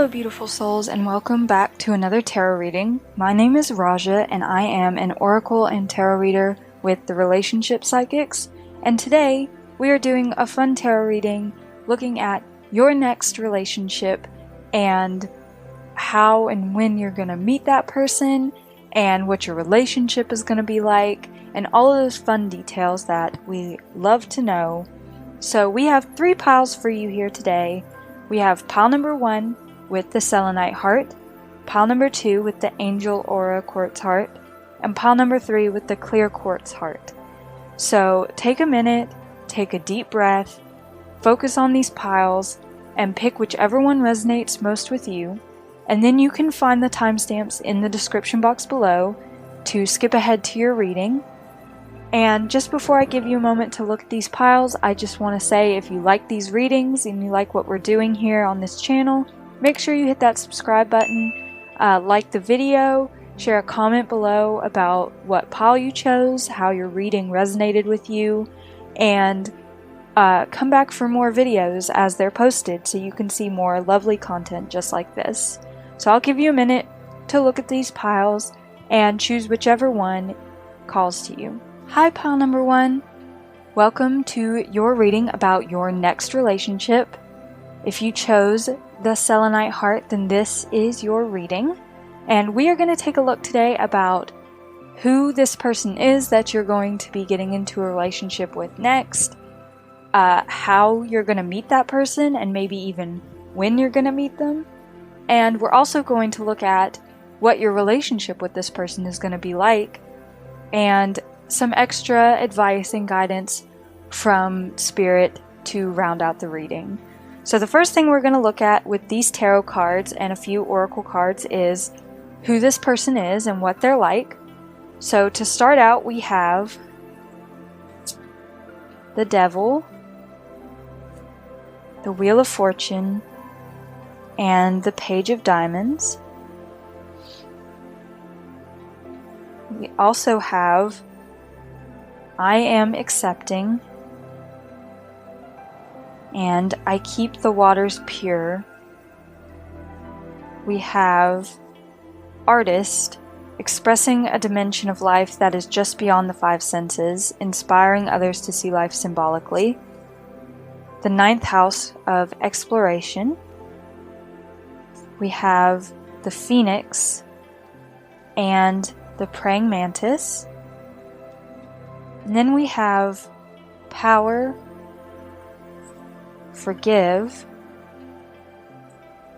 Hello beautiful souls, and welcome back to another tarot reading. My name is Rajja and I am an oracle and tarot reader with the Relationship Psychics, and today we are doing a fun tarot reading looking at your next relationship and how and when you're going to meet that person and what your relationship is going to be like and all of those fun details that we love to know. So we have 3 piles for you here today. We have pile number 1 with the selenite heart, pile number 2 with the angel aura quartz heart, and pile number 3 with the clear quartz heart. So take a minute, take a deep breath, focus on these piles, and pick whichever one resonates most with you, and then you can find the timestamps in the description box below to skip ahead to your reading. And just before I give you a moment to look at these piles, I just want to say if you like these readings and you like what we're doing here on this channel, make sure you hit that subscribe button, like the video, share a comment below about what pile you chose, how your reading resonated with you, and come back for more videos as they're posted so you can see more lovely content just like this. So I'll give you a minute to look at these piles and choose whichever one calls to you. Hi pile number 1, welcome to your reading about your next relationship. If you chose the selenite heart, then this is your reading, and we are going to take a look today about who this person is that you're going to be getting into a relationship with next, how you're going to meet that person and maybe even when you're going to meet them, and we're also going to look at what your relationship with this person is going to be like and some extra advice and guidance from Spirit to round out the reading. So the first thing we're going to look at with these tarot cards and a few oracle cards is who this person is and what they're like. So to start out, we have the Devil, the Wheel of Fortune, and the Page of Diamonds. We also have I Am Accepting, and I Keep the Waters Pure. We have Artist, expressing a dimension of life that is just beyond the 5 senses, inspiring others to see life symbolically. The 9th house of Exploration. We have the Phoenix and the Praying Mantis. And then we have Power, Forgive,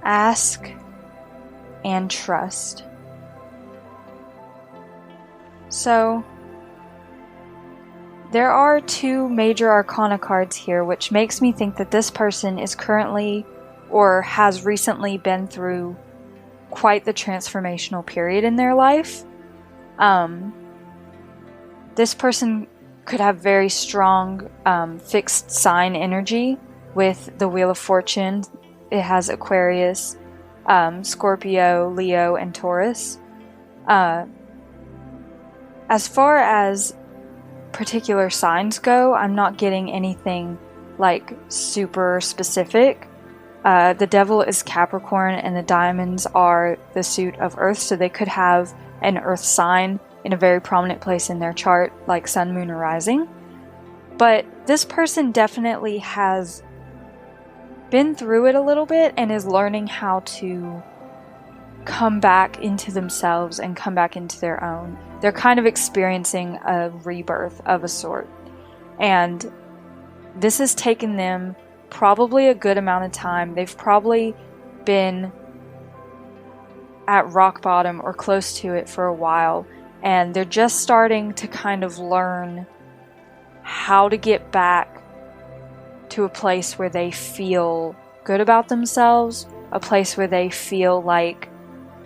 Ask, and Trust. So, there are 2 major arcana cards here, which makes me think that this person is currently or has recently been through quite the transformational period in their life. This person could have very strong fixed sign energy with the Wheel of Fortune. It has Aquarius, Scorpio, Leo, and Taurus. As far as particular signs go, I'm not getting anything like super specific. The Devil is Capricorn and the diamonds are the suit of Earth, so they could have an Earth sign in a very prominent place in their chart, like Sun, Moon, or Rising. But this person definitely has been through it a little bit and is learning how to come back into themselves and come back into their own. They're kind of experiencing a rebirth of a sort. And this has taken them probably a good amount of time. They've probably been at rock bottom or close to it for a while. And they're just starting to kind of learn how to get back to a place where they feel good about themselves, a place where they feel like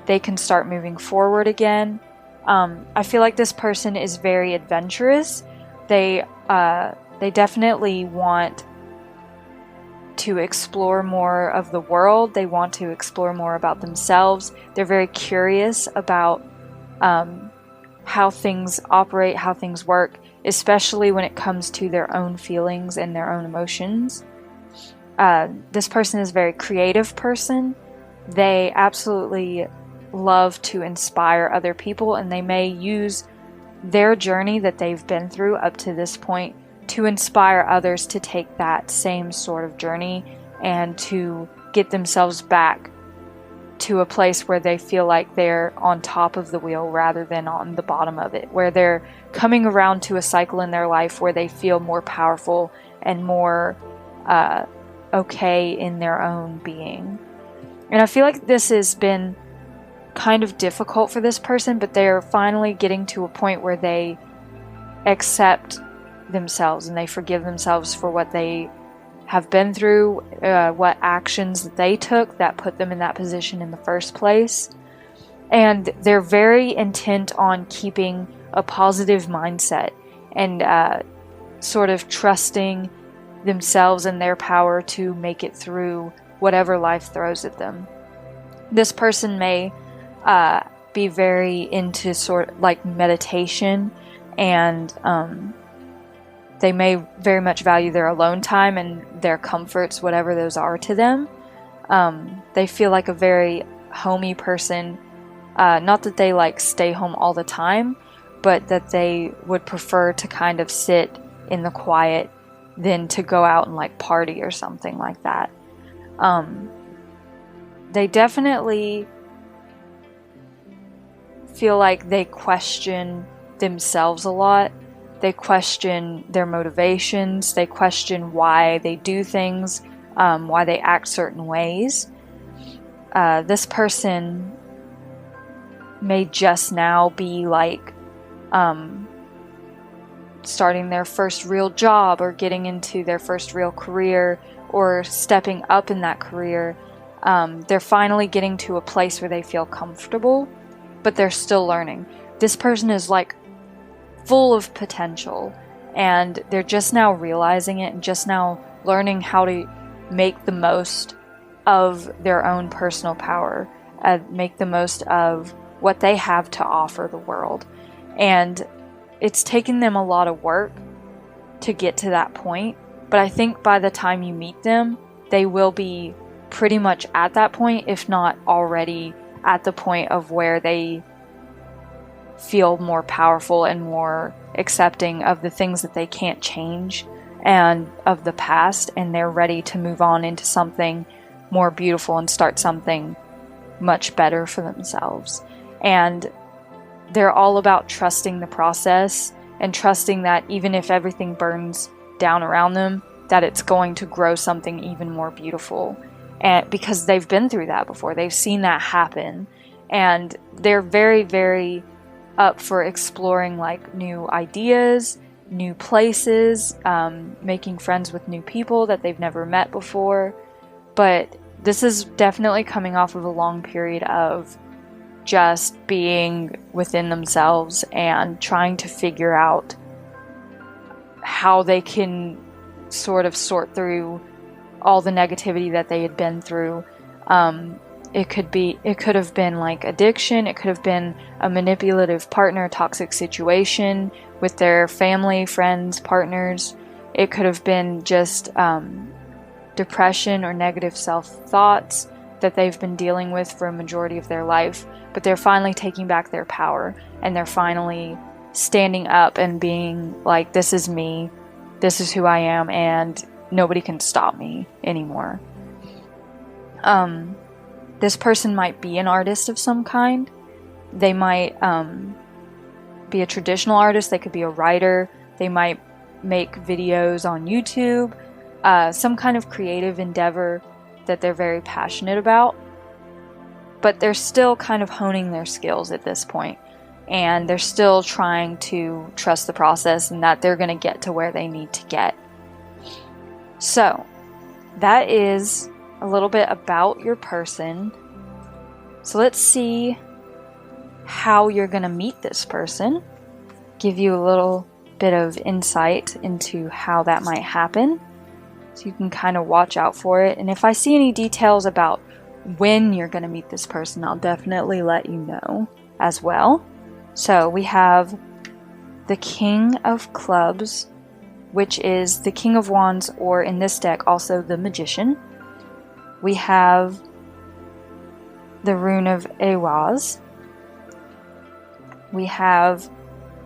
they can start moving forward again. I feel like this person is very adventurous. They definitely want to explore more of the world. They want to explore more about themselves. They're very curious about how things operate, how things work, especially when it comes to their own feelings and their own emotions. This person is a very creative person, they absolutely love to inspire other people, and they may use their journey that they've been through up to this point to inspire others to take that same sort of journey and to get themselves back to a place where they feel like they're on top of the wheel rather than on the bottom of it, where they're coming around to a cycle in their life where they feel more powerful and more okay in their own being. And I feel like this has been kind of difficult for this person, but they're finally getting to a point where they accept themselves and they forgive themselves for what they have been through, what actions that they took that put them in that position in the first place. And they're very intent on keeping a positive mindset and sort of trusting themselves and their power to make it through whatever life throws at them. This person may be very into sort of like meditation, and they may very much value their alone time and their comforts, whatever those are to them. They feel like a very homey person. Not that they like stay home all the time, but that they would prefer to kind of sit in the quiet than to go out and like party or something like that. They definitely feel like they question themselves a lot. They question their motivations. They question why they do things, why they act certain ways. This person may just now be like starting their first real job or getting into their first real career or stepping up in that career. They're finally getting to a place where they feel comfortable, but they're still learning. This person is like full of potential, and they're just now realizing it and just now learning how to make the most of their own personal power, make the most of what they have to offer the world. And it's taken them a lot of work to get to that point, but I think by the time you meet them, they will be pretty much at that point, if not already at the point of where they feel more powerful and more accepting of the things that they can't change and of the past, and they're ready to move on into something more beautiful and start something much better for themselves. And they're all about trusting the process and trusting that even if everything burns down around them, that it's going to grow something even more beautiful. And because they've been through that before, they've seen that happen, and they're very, very up for exploring like new ideas, new places, making friends with new people that they've never met before. But this is definitely coming off of a long period of just being within themselves and trying to figure out how they can sort of sort through all the negativity that they had been through. It could have been like addiction. It could have been a manipulative partner, toxic situation with their family, friends, partners. It could have been just depression or negative self-thoughts that they've been dealing with for a majority of their life. But they're finally taking back their power, and they're finally standing up and being like, this is me, this is who I am, and nobody can stop me anymore. This person might be an artist of some kind. They might be a traditional artist. They could be a writer. They might make videos on YouTube. Some kind of creative endeavor that they're very passionate about. But they're still kind of honing their skills at this point. And they're still trying to trust the process and that they're going to get to where they need to get. So, that is a little bit about your person. So let's see how you're going to meet this person. Give you a little bit of insight into how that might happen, so you can kind of watch out for it. And if I see any details about when you're going to meet this person, I'll definitely let you know as well. So we have the King of Clubs, which is the King of Wands, or in this deck also the Magician. We have the rune of Awaz. We have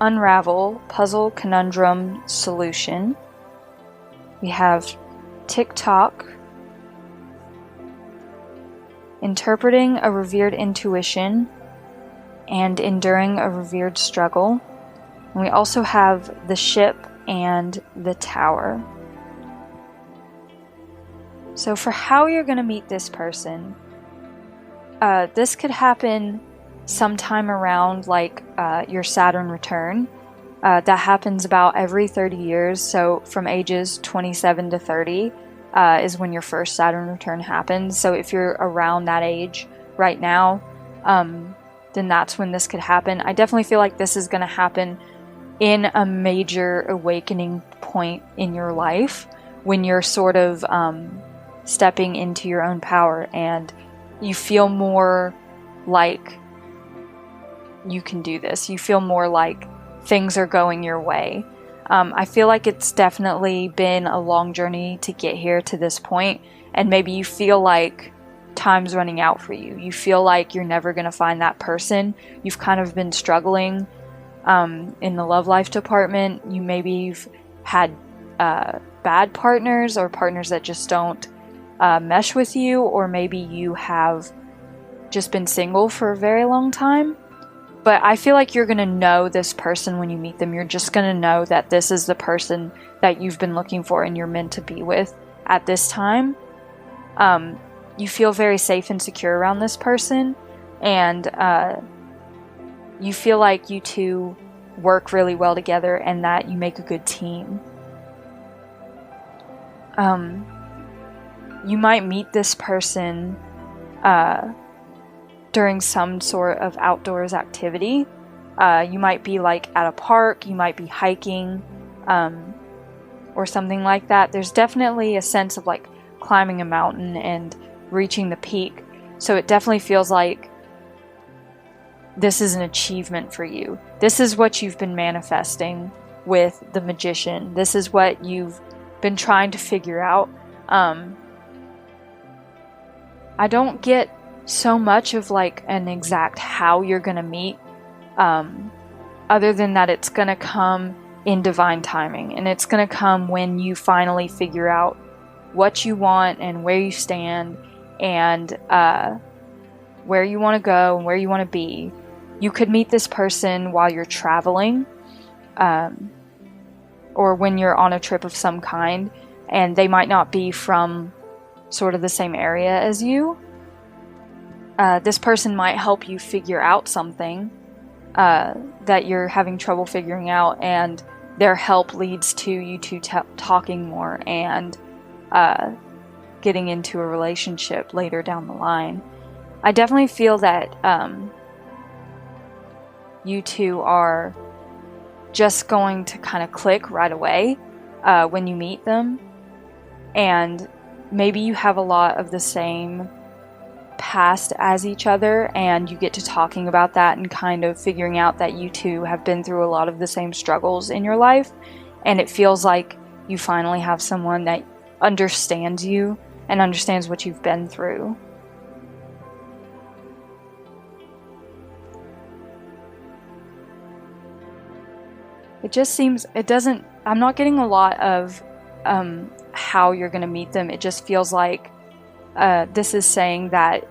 Unravel, Puzzle, Conundrum, Solution. We have TikTok, Interpreting a Revered Intuition, and Enduring a Revered Struggle. And we also have the Ship and the Tower. So for how you're going to meet this person, this could happen sometime around like your Saturn return. That happens about every 30 years, so from ages 27 to 30 is when your first Saturn return happens. So if you're around that age right now, then that's when this could happen. I definitely feel like this is going to happen in a major awakening point in your life when you're sort of stepping into your own power and you feel more like you can do this. You feel more like things are going your way. I feel like it's definitely been a long journey to get here to this point, and maybe you feel like time's running out for you. You feel like you're never going to find that person. You've kind of been struggling in the love life department. You've had bad partners or partners that just don't mesh with you, or maybe you have just been single for a very long time. But I feel like you're going to know this person when you meet them. You're just going to know that this is the person that you've been looking for and you're meant to be with at this time. You feel very safe and secure around this person, and you feel like you two work really well together and that you make a good team. You might meet this person during some sort of outdoors activity. You might be like at a park, you might be hiking, or something like that. There's definitely a sense of like climbing a mountain and reaching the peak. So it definitely feels like this is an achievement for you. This is what you've been manifesting with the Magician. This is what you've been trying to figure out. I don't get so much of like an exact how you're gonna meet, other than that it's gonna come in divine timing, and it's gonna come when you finally figure out what you want and where you stand and where you want to go and where you want to be. You could meet this person while you're traveling, or when you're on a trip of some kind, and they might not be from sort of the same area as you. This person might help you figure out something that you're having trouble figuring out, and their help leads to you two talking more and getting into a relationship later down the line. I definitely feel that you two are just going to kind of click right away when you meet them, and maybe you have a lot of the same past as each other, and you get to talking about that and kind of figuring out that you two have been through a lot of the same struggles in your life, and it feels like you finally have someone that understands you and understands what you've been through. It just seems, I'm not getting a lot of how you're going to meet them. It just feels like this is saying that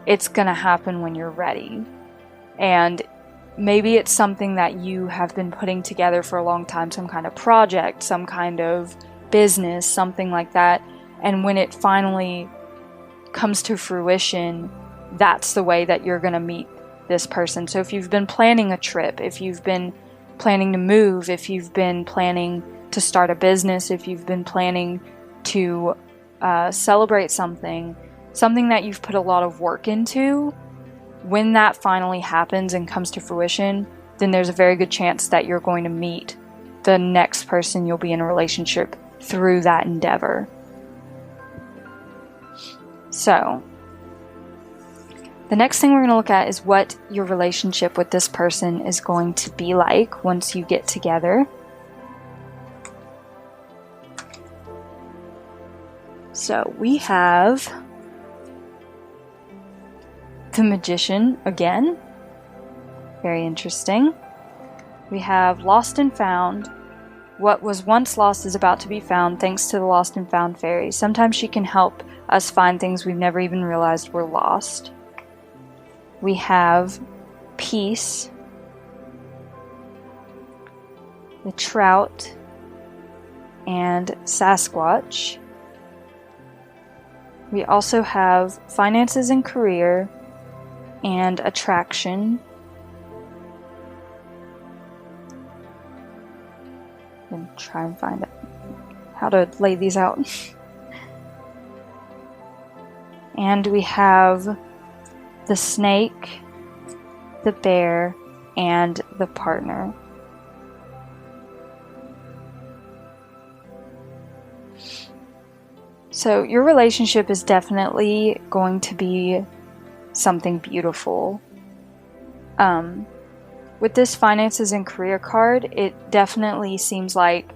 it's going to happen when you're ready. And maybe it's something that you have been putting together for a long time, some kind of project, some kind of business, something like that. And when it finally comes to fruition, that's the way that you're going to meet this person. So if you've been planning a trip, if you've been planning to move, if you've been planning to start a business, if you've been planning to celebrate something that you've put a lot of work into, when that finally happens and comes to fruition, then there's a very good chance that you're going to meet the next person you'll be in a relationship through that endeavor. So, the next thing we're going to look at is what your relationship with this person is going to be like once you get together. So we have the Magician again. Very interesting. We have Lost and Found. What was once lost is about to be found thanks to the Lost and Found fairy. Sometimes she can help us find things we've never even realized were lost. We have Peace, the Trout, and Sasquatch. We also have Finances and Career and Attraction. And try and find how to lay these out. And we have the Snake, the Bear, and the Partner. So your relationship is definitely going to be something beautiful. With this Finances and Career card, it definitely seems like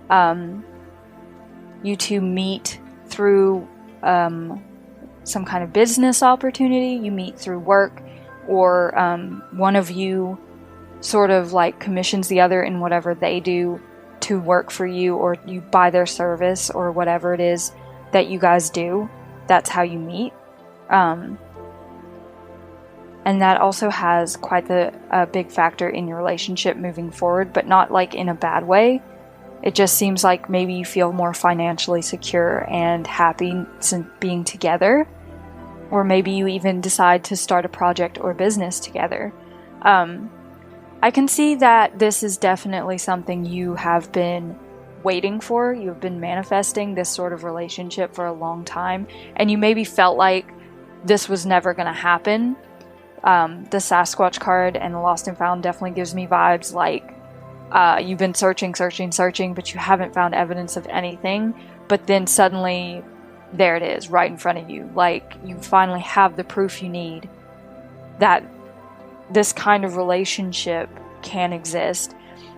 you two meet through some kind of business opportunity, you meet through work, or one of you sort of like commissions the other in whatever they do to work for you, or you buy their service, or whatever it is that you guys do. That's how you meet. And that also has quite a big factor in your relationship moving forward, but not like in a bad way. It just seems like maybe you feel more financially secure and happy being together. Or maybe you even decide to start a project or business together. I can see that this is definitely something you have been waiting for. You've been manifesting this sort of relationship for a long time, and you maybe felt like this was never going to happen. The Sasquatch card and the Lost and Found definitely gives me vibes like you've been searching, but you haven't found evidence of anything. But then suddenly, there it is, right in front of you. Like, you finally have the proof you need that this kind of relationship can exist.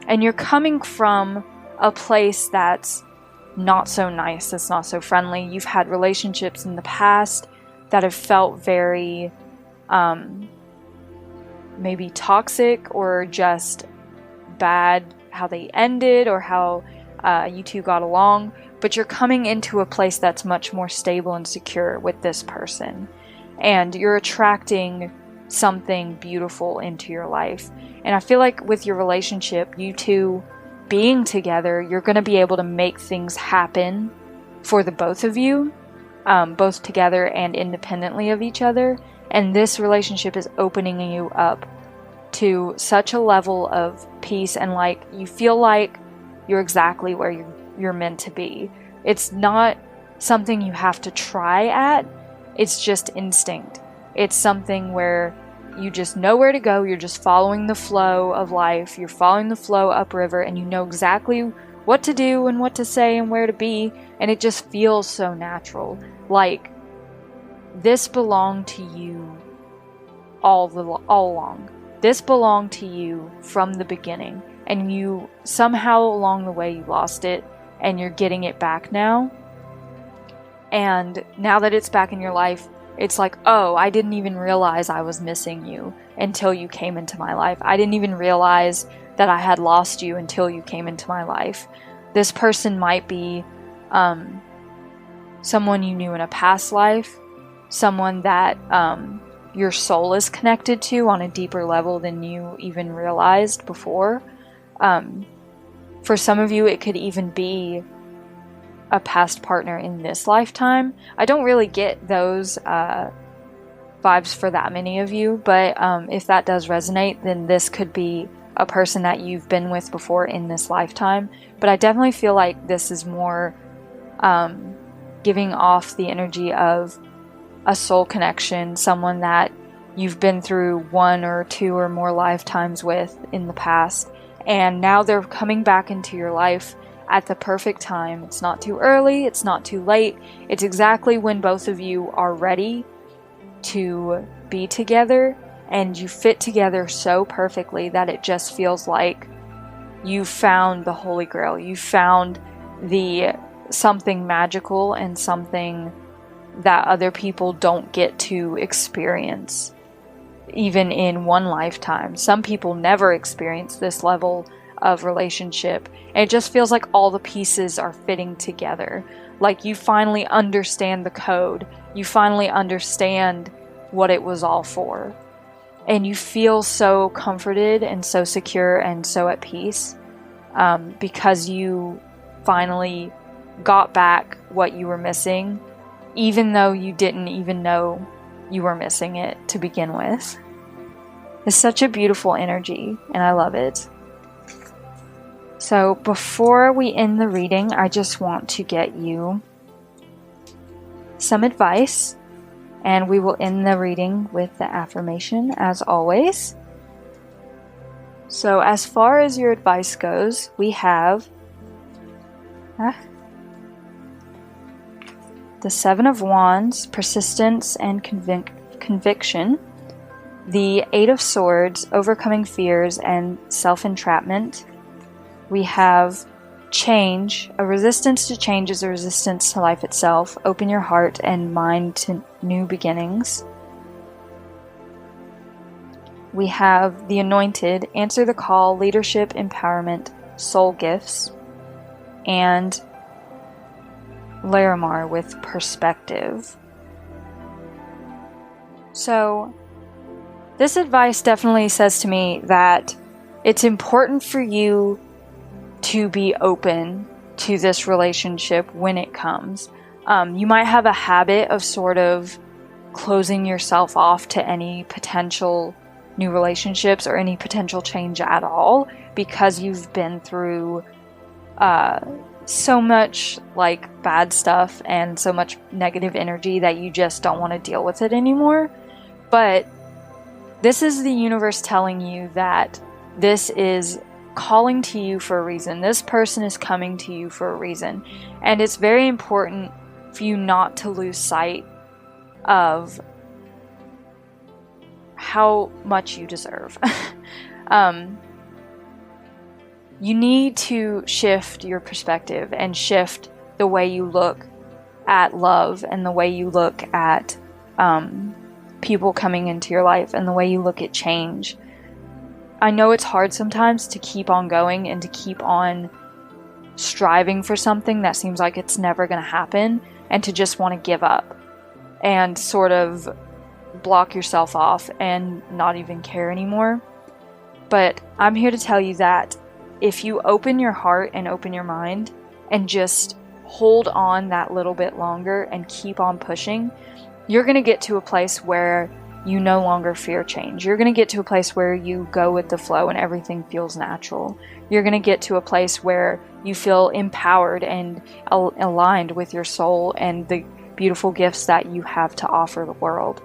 And you're coming from a place that's not so nice, that's not so friendly. You've had relationships in the past that have felt very maybe toxic or just bad, how they ended or how you two got along, but you're coming into a place that's much more stable and secure with this person, and you're attracting something beautiful into your life. And I feel like with your relationship, you two being together, you're going to be able to make things happen for the both of you, both together and independently of each other. And this relationship is opening you up to such a level of peace, and like you feel like you're exactly where you're meant to be. It's not something you have to try at, it's just instinct. It's something where you just know where to go, you're just following the flow of life, you're following the flow upriver, and you know exactly what to do and what to say and where to be, and it just feels so natural. Like, this belonged to you all along. This belonged to you from the beginning, and you somehow along the way you lost it, and you're getting it back now. And now that it's back in your life, it's like, oh, I didn't even realize I was missing you until you came into my life. I didn't even realize that I had lost you until you came into my life. This person might be someone you knew in a past life, someone that your soul is connected to on a deeper level than you even realized before. For some of you, it could even be a past partner in this lifetime. I don't really get those vibes for that many of you, but if that does resonate, then this could be a person that you've been with before in this lifetime. But I definitely feel like this is more giving off the energy of a soul connection, someone that you've been through one or two or more lifetimes with in the past, and now they're coming back into your life at the perfect time. It's not too early, it's not too late, it's exactly when both of you are ready to be together, and you fit together so perfectly that it just feels like you found the Holy Grail. You found the something magical and something that other people don't get to experience. even in one lifetime. Some people never experience this level of relationship, and it just feels like all the pieces are fitting together. Like you finally understand the code, you finally understand what it was all for, and you feel so comforted and so secure and so at peace, because you finally got back what you were missing, even though you didn't even know you were missing it to begin with. It's such a beautiful energy, and I love it. So before we end the reading, I just want to get you some advice, and we will end the reading with the affirmation as always. So as far as your advice goes, we have the Seven of Wands, persistence and conviction, the Eight of Swords, overcoming fears and self-entrapment. We have change. A resistance to change is a resistance to life itself. Open your heart and mind to new beginnings. We have the Anointed, answer the call, leadership, empowerment, soul gifts. And Larimar with perspective. So this advice definitely says to me that it's important for you to be open to this relationship when it comes. You might have a habit of sort of closing yourself off to any potential new relationships or any potential change at all, because you've been through so much like bad stuff and so much negative energy that you just don't want to deal with it anymore. But this is the universe telling you that this is calling to you for a reason. This person is coming to you for a reason. And it's very important for you not to lose sight of how much you deserve. You need to shift your perspective and shift the way you look at love and the way you look at people coming into your life and the way you look at change. I know it's hard sometimes to keep on going and to keep on striving for something that seems like it's never going to happen, and to just want to give up and sort of block yourself off and not even care anymore. But I'm here to tell you that if you open your heart and open your mind and just hold on that little bit longer and keep on pushing, you're going to get to a place where you no longer fear change. You're going to get to a place where you go with the flow and everything feels natural. You're going to get to a place where you feel empowered and aligned with your soul and the beautiful gifts that you have to offer the world.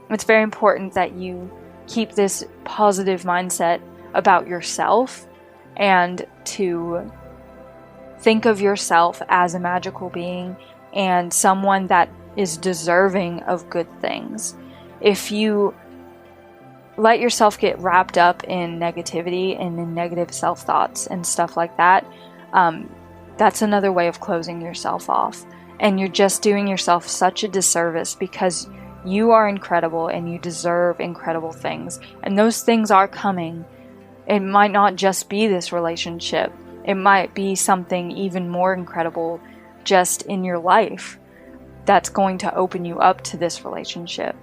It's very important that you keep this positive mindset about yourself and to think of yourself as a magical being and someone that is deserving of good things. If you let yourself get wrapped up in negativity and in negative self-thoughts and stuff like that, that's another way of closing yourself off. And you're just doing yourself such a disservice, because you are incredible and you deserve incredible things. And those things are coming. It might not just be this relationship. It might be something even more incredible just in your life that's going to open you up to this relationship.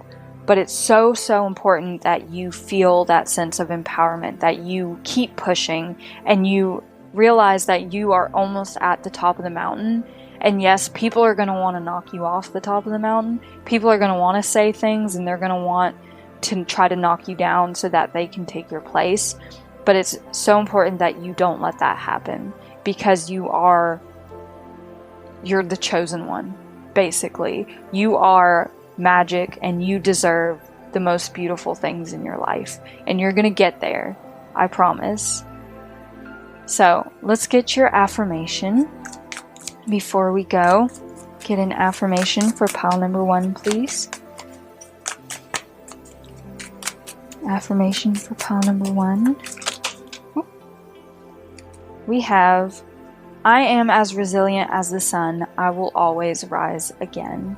But it's so, so important that you feel that sense of empowerment, that you keep pushing and you realize that you are almost at the top of the mountain. And yes, people are going to want to knock you off the top of the mountain. People are going to want to say things and they're going to want to try to knock you down so that they can take your place. But it's so important that you don't let that happen, because you're the chosen one, basically. You are magic and you deserve the most beautiful things in your life, and you're gonna get there, I promise. So let's get your affirmation. Before we go, get an affirmation for pile number 1, please. Affirmation for pile number 1. We have, I am as resilient as the sun. I will always rise again.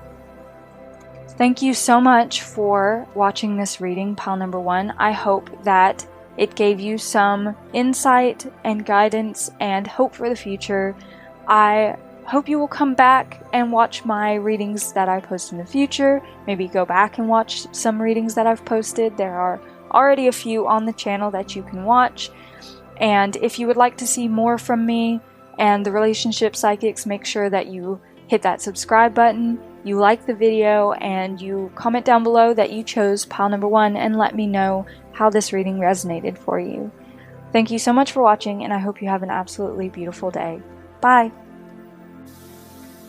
Thank you so much for watching this reading, pile number 1. I hope that it gave you some insight and guidance and hope for the future. I hope you will come back and watch my readings that I post in the future. Maybe go back and watch some readings that I've posted. There are already a few on the channel that you can watch. And if you would like to see more from me and the Relationship Psychics, make sure that you hit that subscribe button, you like the video, and you comment down below that you chose pile number 1 and let me know how this reading resonated for you. Thank you so much for watching, and I hope you have an absolutely beautiful day. Bye!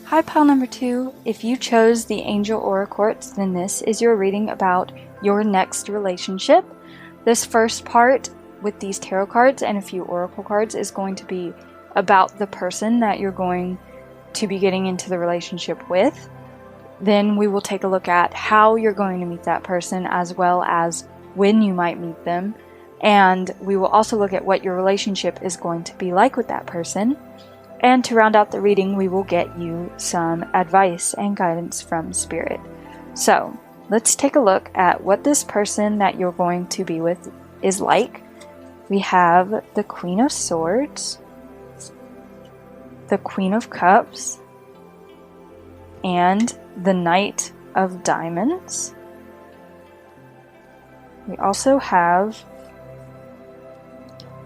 Hi pile number 2. If you chose the Angel Aura Quartz, then this is your reading about your next relationship. This first part with these tarot cards and a few oracle cards is going to be about the person that you're going to be getting into the relationship with. Then we will take a look at how you're going to meet that person, as well as when you might meet them. And we will also look at what your relationship is going to be like with that person. And to round out the reading, we will get you some advice and guidance from Spirit. So let's take a look at what this person that you're going to be with is like. We have the Queen of Swords, the Queen of Cups, and the Knight of Diamonds. We also have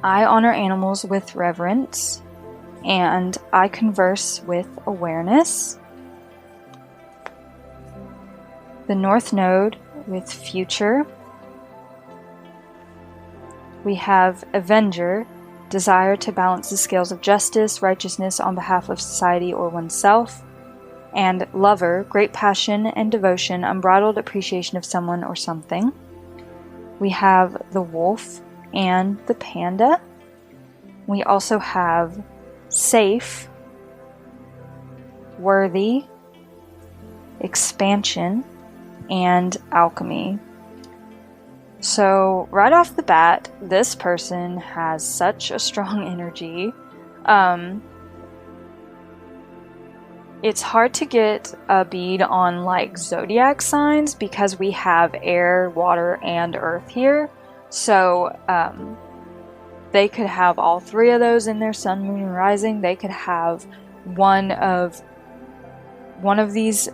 I honor animals with reverence, and I converse with awareness. The North Node with future. We have Avenger, desire to balance the scales of justice, righteousness on behalf of society or oneself. And Lover, great passion and devotion, unbridled appreciation of someone or something. We have the Wolf and the Panda. We also have Safe, Worthy, Expansion, and Alchemy. So right off the bat, this person has such a strong energy. It's hard to get a bead on like zodiac signs because we have air, water, and earth here. So they could have all 3 of those in their sun, moon, and rising. They could have one of these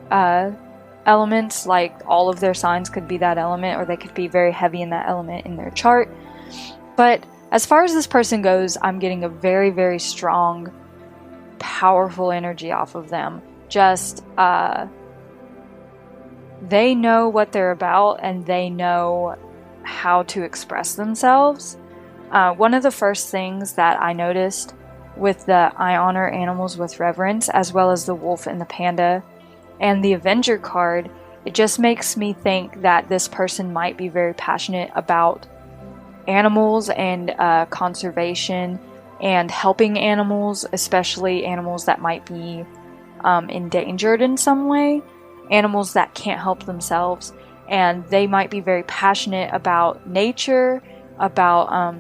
elements, like all of their signs could be that element, or they could be very heavy in that element in their chart. But as far as this person goes, I'm getting a very, very strong, powerful energy off of them. Just they know what they're about, and they know how to express themselves. One of the first things that I noticed with the I honor animals with reverence, as well as the Wolf and the Panda and the Avenger card, it just makes me think that this person might be very passionate about animals and conservation and helping animals, especially animals that might be endangered in some way, animals that can't help themselves. And they might be very passionate about nature, about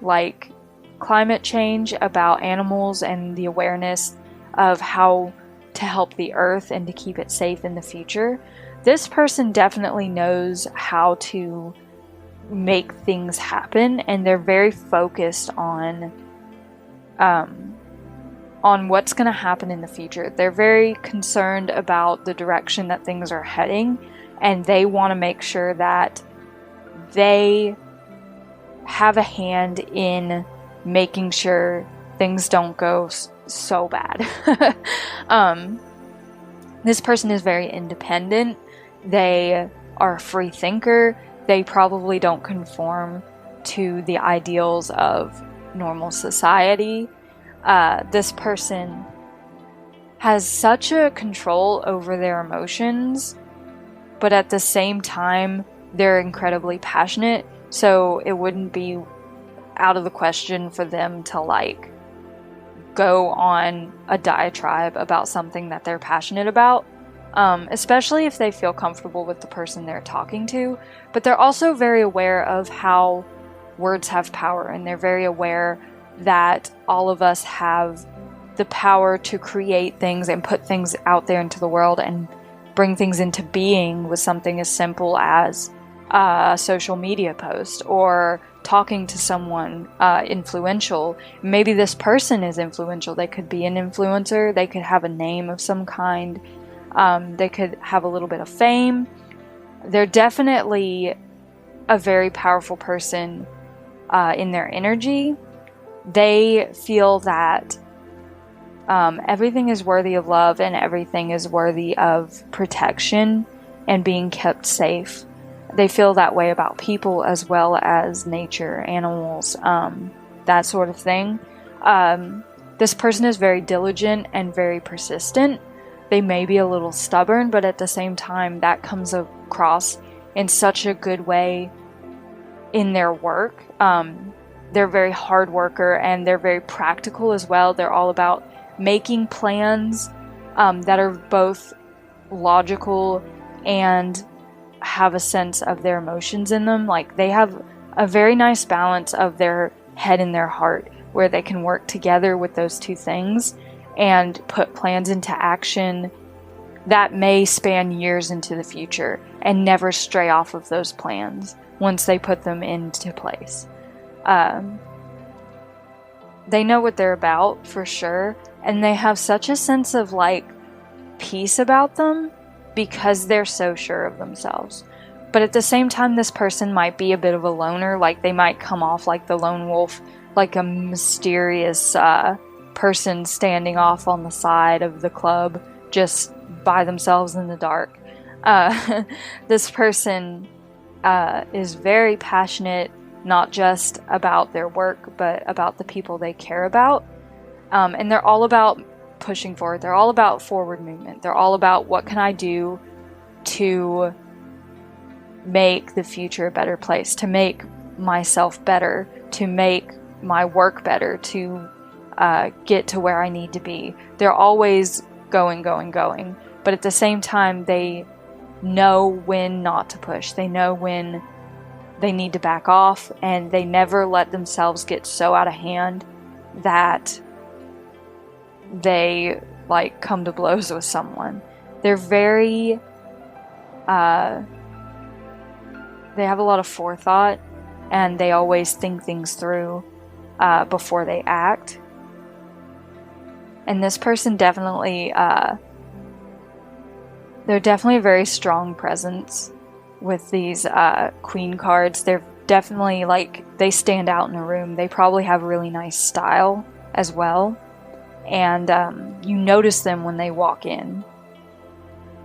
like climate change, about animals, and the awareness of how to help the earth and to keep it safe in the future. This person definitely knows how to make things happen, and they're very focused on what's going to happen in the future. They're very concerned about the direction that things are heading, and they want to make sure that they have a hand in making sure things don't go so bad. This person is very independent. They are a free thinker. They probably don't conform to the ideals of normal society. This person has such a control over their emotions, but at the same time, they're incredibly passionate, so it wouldn't be out of the question for them to like go on a diatribe about something that they're passionate about, especially if they feel comfortable with the person they're talking to. But they're also very aware of how words have power, and they're very aware that all of us have the power to create things and put things out there into the world and bring things into being with something as simple as a social media post or talking to someone influential. Maybe this person is influential. They could be an influencer. They could have a name of some kind. They could have a little bit of fame. They're definitely a very powerful person in their energy. They feel that everything is worthy of love and everything is worthy of protection and being kept safe. They feel that way about people as well as nature, animals, that sort of thing. This person is very diligent and very persistent. They may be a little stubborn, but at the same time, that comes across in such a good way in their work. They're a very hard worker and they're very practical as well. They're all about making plans that are both logical and have a sense of their emotions in them. Like, they have a very nice balance of their head and their heart where they can work together with those two things and put plans into action that may span years into the future and never stray off of those plans once they put them into place. They know what they're about for sure, and they have such a sense of like peace about them because they're so sure of themselves. But at the same time, this person might be a bit of a loner. Like, they might come off like the lone wolf, like a mysterious person standing off on the side of the club just by themselves in the dark. This person is very passionate, not just about their work, but about the people they care about. And they're all about pushing forward. They're all about forward movement. They're all about, what can I do to make the future a better place, to make myself better, to make my work better, to get to where I need to be. They're always going. But at the same time, they know when not to push. They know when they need to back off, and they never let themselves get so out of hand that they like come to blows with someone. They're very they have a lot of forethought, and they always think things through before they act. And this person definitely they're definitely a very strong presence with these queen cards. They're definitely like, they stand out in a room. They probably have really nice style as well. And you notice them when they walk in.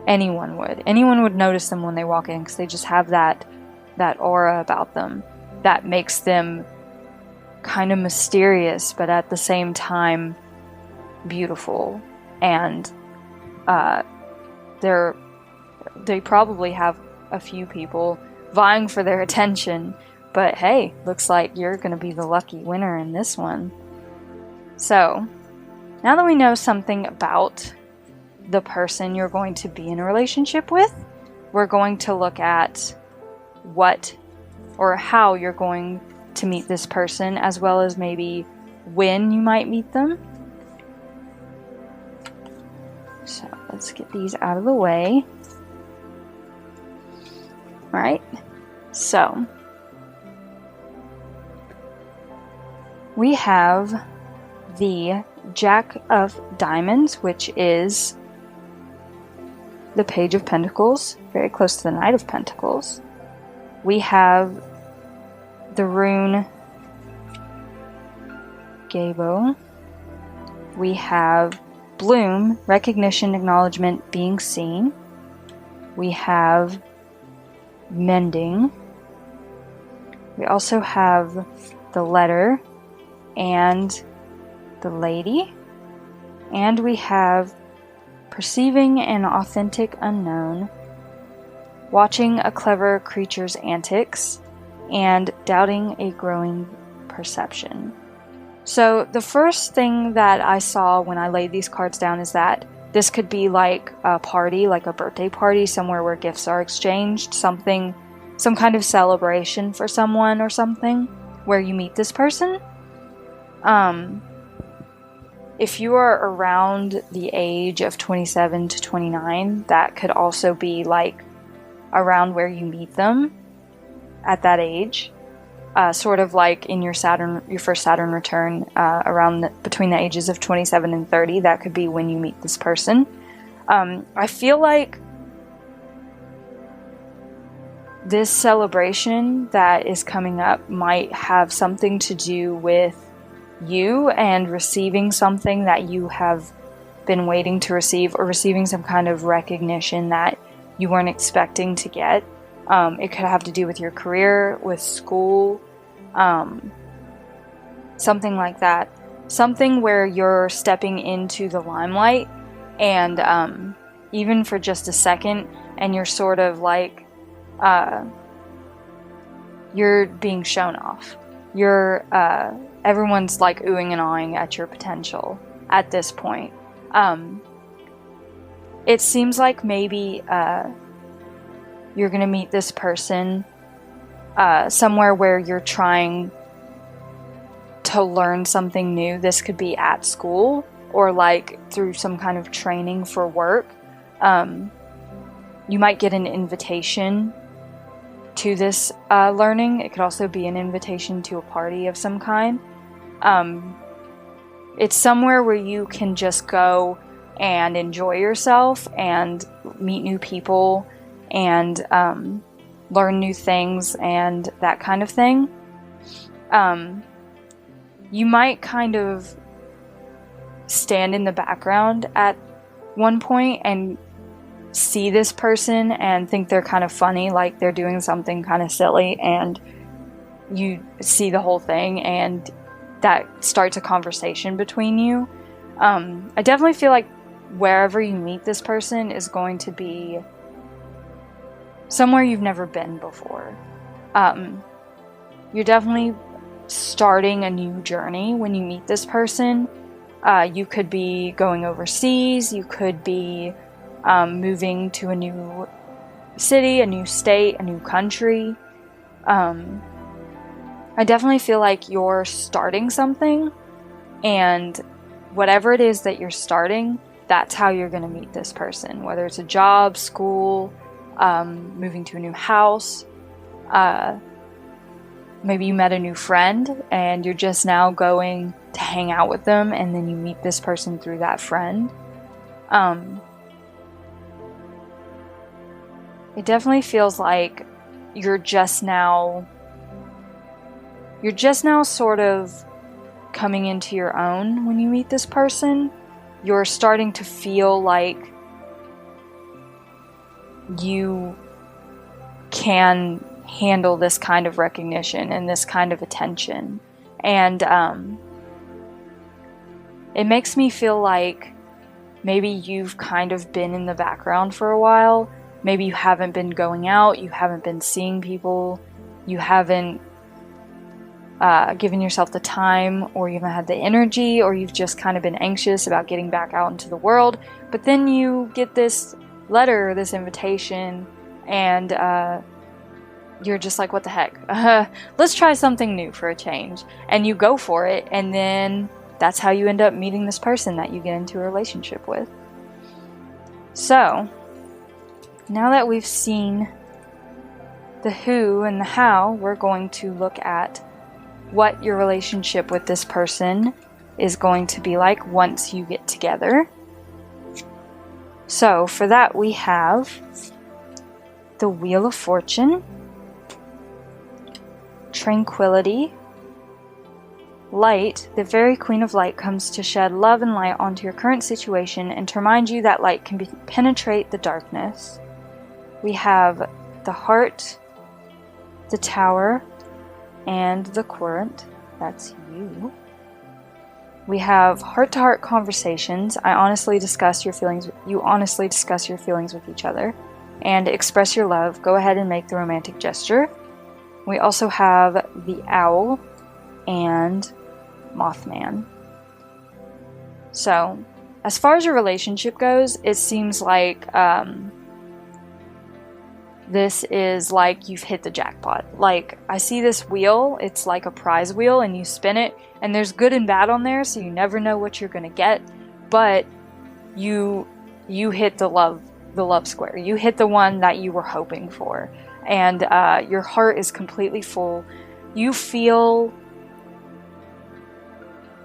Anyone would notice them when they walk in, because they just have that aura about them that makes them kind of mysterious, but at the same time beautiful. And they probably have a few people vying for their attention, but hey, looks like you're gonna be the lucky winner in this one. So now that we know something about the person you're going to be in a relationship with, we're going to look at what or how you're going to meet this person, as well as maybe when you might meet them. So let's get these out of the way. Alright, so we have the Jack of Diamonds, which is the Page of Pentacles, very close to the Knight of Pentacles. We have the rune Gabo. We have Bloom, recognition, acknowledgement, being seen. We have Mending. We also have the Letter and the Lady. And we have Perceiving an authentic unknown, Watching a clever creature's antics, and Doubting a growing perception. So the first thing that I saw when I laid these cards down is that this could be like a party, like a birthday party, somewhere where gifts are exchanged, some kind of celebration for someone or something, where you meet this person. if you are around the age of 27 to 29, that could also be like around where you meet them at that age. Sort of like in your first Saturn return, between the ages of 27 and 30, that could be when you meet this person. I feel like this celebration that is coming up might have something to do with you and receiving something that you have been waiting to receive, or receiving some kind of recognition that you weren't expecting to get. It could have to do with your career, with school, something like that. Something where you're stepping into the limelight, and even for just a second, and you're sort of like, you're being shown off. Everyone's like oohing and ahhing at your potential at this point. It seems like maybe you're going to meet this person somewhere where you're trying to learn something new. This could be at school or like through some kind of training for work. You might get an invitation to this learning. It could also be an invitation to a party of some kind. It's somewhere where you can just go and enjoy yourself and meet new people and learn new things and that kind of thing. You might kind of stand in the background at one point and see this person and think they're kind of funny, like they're doing something kind of silly, and you see the whole thing and that starts a conversation between you. I definitely feel like wherever you meet this person is going to be somewhere you've never been before. You're definitely starting a new journey when you meet this person. You could be going overseas, you could be moving to a new city, a new state, a new country. I definitely feel like you're starting something, and whatever it is that you're starting, that's how you're going to meet this person. Whether it's a job, school, moving to a new house, maybe you met a new friend and you're just now going to hang out with them, and then you meet this person through that friend. It definitely feels like you're just now sort of coming into your own when you meet this person. You're starting to feel like you can handle this kind of recognition and this kind of attention. And it makes me feel like maybe you've kind of been in the background for a while. Maybe you haven't been going out, you haven't been seeing people, you haven't given yourself the time, or you haven't had the energy, or you've just kind of been anxious about getting back out into the world. But then you get this letter, this invitation, and you're just like, what the heck? Let's try something new for a change. And you go for it, and then that's how you end up meeting this person that you get into a relationship with. So, now that we've seen the who and the how, we're going to look at what your relationship with this person is going to be like once you get together. So, for that we have the Wheel of Fortune, Tranquility, Light. The very Queen of Light comes to shed love and light onto your current situation and to remind you that light can penetrate the darkness. We have the Heart, the Tower, and the Querent. That's you. We have heart-to-heart conversations. You honestly discuss your feelings with each other and express your love. Go ahead and make the romantic gesture. We also have the Owl and Mothman. So, as far as your relationship goes, it seems like this is like you've hit the jackpot. Like, I see this wheel, it's like a prize wheel, and you spin it, and there's good and bad on there, so you never know what you're gonna get, but you hit the love square. You hit the one that you were hoping for, and your heart is completely full. You feel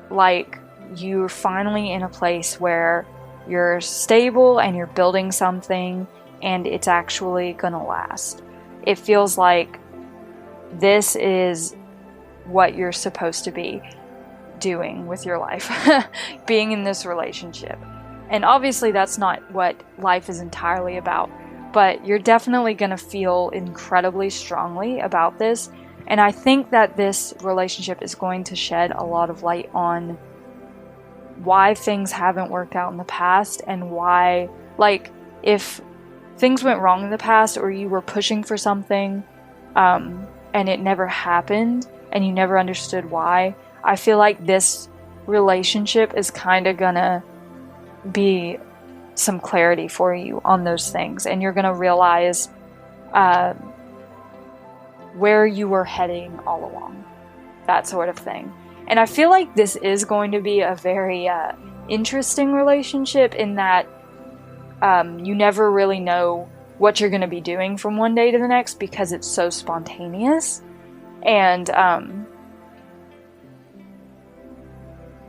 like you're finally in a place where you're stable and you're building something, and it's actually gonna last. It feels like this is what you're supposed to be doing with your life, being in this relationship. And obviously that's not what life is entirely about, but you're definitely gonna feel incredibly strongly about this. And I think that this relationship is going to shed a lot of light on why things haven't worked out in the past, and why, like, if things went wrong in the past, or you were pushing for something and it never happened and you never understood why, I feel like this relationship is kind of gonna be some clarity for you on those things, and you're gonna realize where you were heading all along, that sort of thing. And I feel like this is going to be a very interesting relationship, in that you never really know what you're going to be doing from one day to the next, because it's so spontaneous. And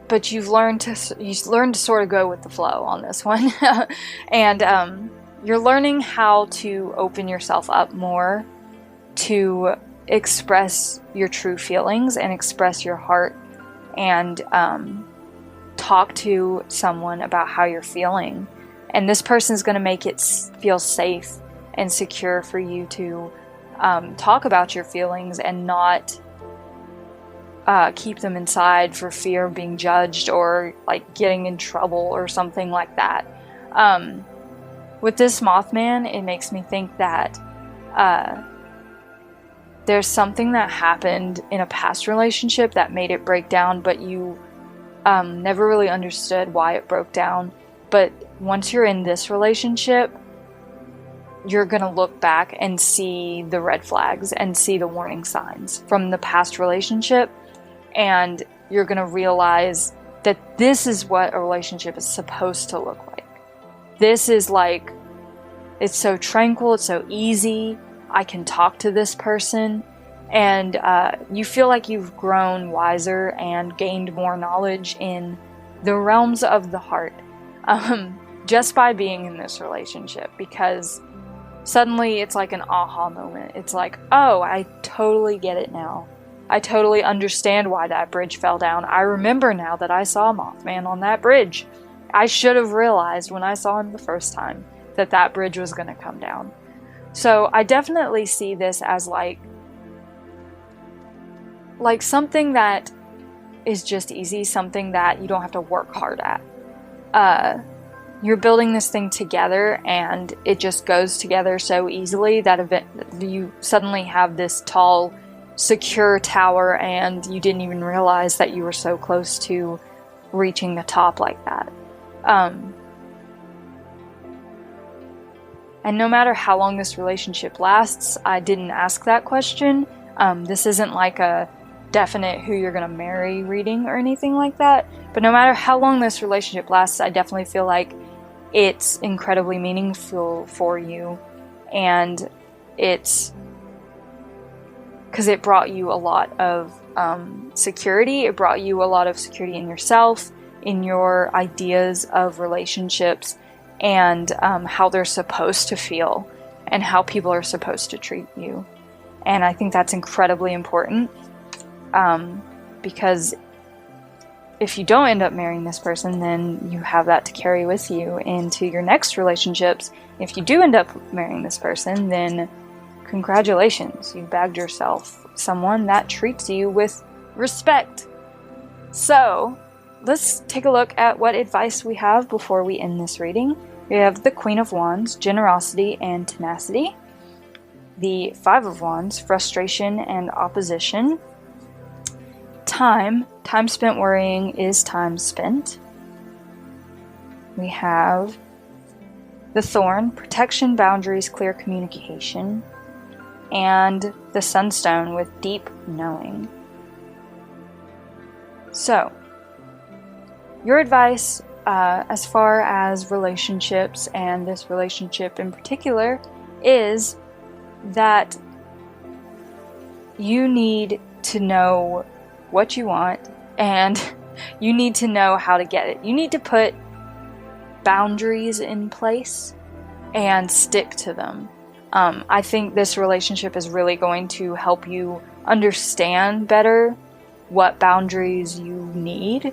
but you've learned to sort of go with the flow on this one. And you're learning how to open yourself up more to express your true feelings and express your heart, and talk to someone about how you're feeling. And this person is going to make it feel safe and secure for you to talk about your feelings, and not keep them inside for fear of being judged, or like getting in trouble or something like that. With this Mothman, it makes me think that there's something that happened in a past relationship that made it break down, but you never really understood why it broke down. But once you're in this relationship, you're going to look back and see the red flags and see the warning signs from the past relationship, and you're going to realize that this is what a relationship is supposed to look like. This is like, it's so tranquil, it's so easy, I can talk to this person, and you feel like you've grown wiser and gained more knowledge in the realms of the heart, just by being in this relationship, because suddenly it's like an aha moment. It's like, oh, I totally get it now. I totally understand why that bridge fell down. I remember now that I saw Mothman on that bridge. I should have realized when I saw him the first time that that bridge was going to come down. So I definitely see this as like something that is just easy, something that you don't have to work hard at. You're building this thing together, and it just goes together so easily that you suddenly have this tall, secure tower, and you didn't even realize that you were so close to reaching the top like that. And no matter how long this relationship lasts, I didn't ask that question. This isn't like a definite who you're gonna marry reading or anything like that. But no matter how long this relationship lasts, I definitely feel like it's incredibly meaningful for you. And it's because it brought you a lot of security. It brought you a lot of security in yourself, in your ideas of relationships, and how they're supposed to feel, and how people are supposed to treat you. And I think that's incredibly important, because if you don't end up marrying this person, then you have that to carry with you into your next relationships. If you do end up marrying this person, then congratulations, you bagged yourself someone that treats you with respect. So let's take a look at what advice we have before we end this reading. We have the Queen of Wands, generosity and tenacity. The Five of Wands, frustration and opposition. Time spent worrying is time spent. We have The Thorn, protection, boundaries, clear communication. And the Sunstone with deep knowing. So, your advice as far as relationships, and this relationship in particular, is that you need to know what you want, and you need to know how to get it. You need to put boundaries in place and stick to them. I think this relationship is really going to help you understand better what boundaries you need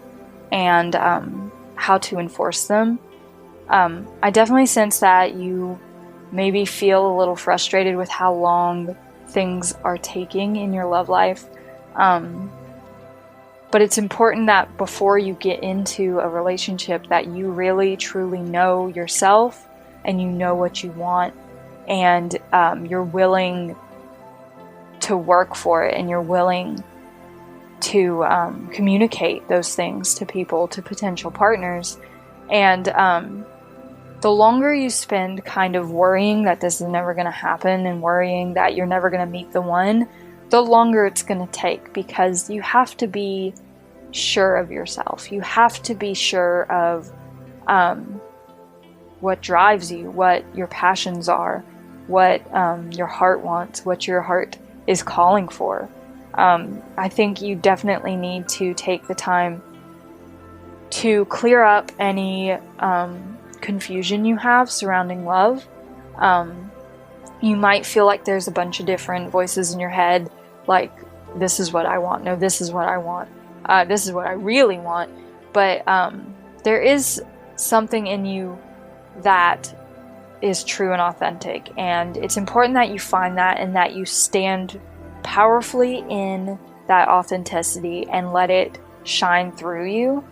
and how to enforce them. I definitely sense that you maybe feel a little frustrated with how long things are taking in your love life. But it's important that before you get into a relationship that you really truly know yourself and you know what you want, and you're willing to work for it, and you're willing to communicate those things to people, to potential partners. And the longer you spend kind of worrying that this is never going to happen and worrying that you're never going to meet the one, the longer it's going to take, because you have to be sure of yourself. You have to be sure of what drives you, what your passions are, what your heart wants, what your heart is calling for. I think you definitely need to take the time to clear up any confusion you have surrounding love. You might feel like there's a bunch of different voices in your head, like, this is what I want, no, this is what I want, this is what I really want. But there is something in you that is true and authentic, and it's important that you find that and that you stand powerfully in that authenticity and let it shine through you,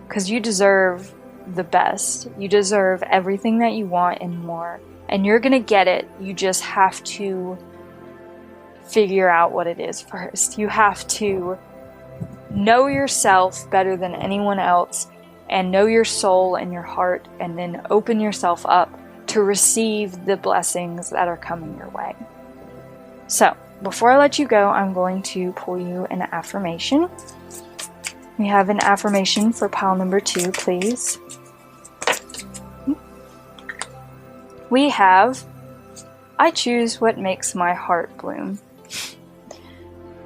because you deserve the best. You deserve everything that you want and more, and you're gonna get it. You just have to figure out what it is first. You have to know yourself better than anyone else, and know your soul and your heart, and then open yourself up to receive the blessings that are coming your way. So, before I let you go, I'm going to pull you an affirmation. We have an affirmation for pile number 2, please. We have, I choose what makes my heart bloom.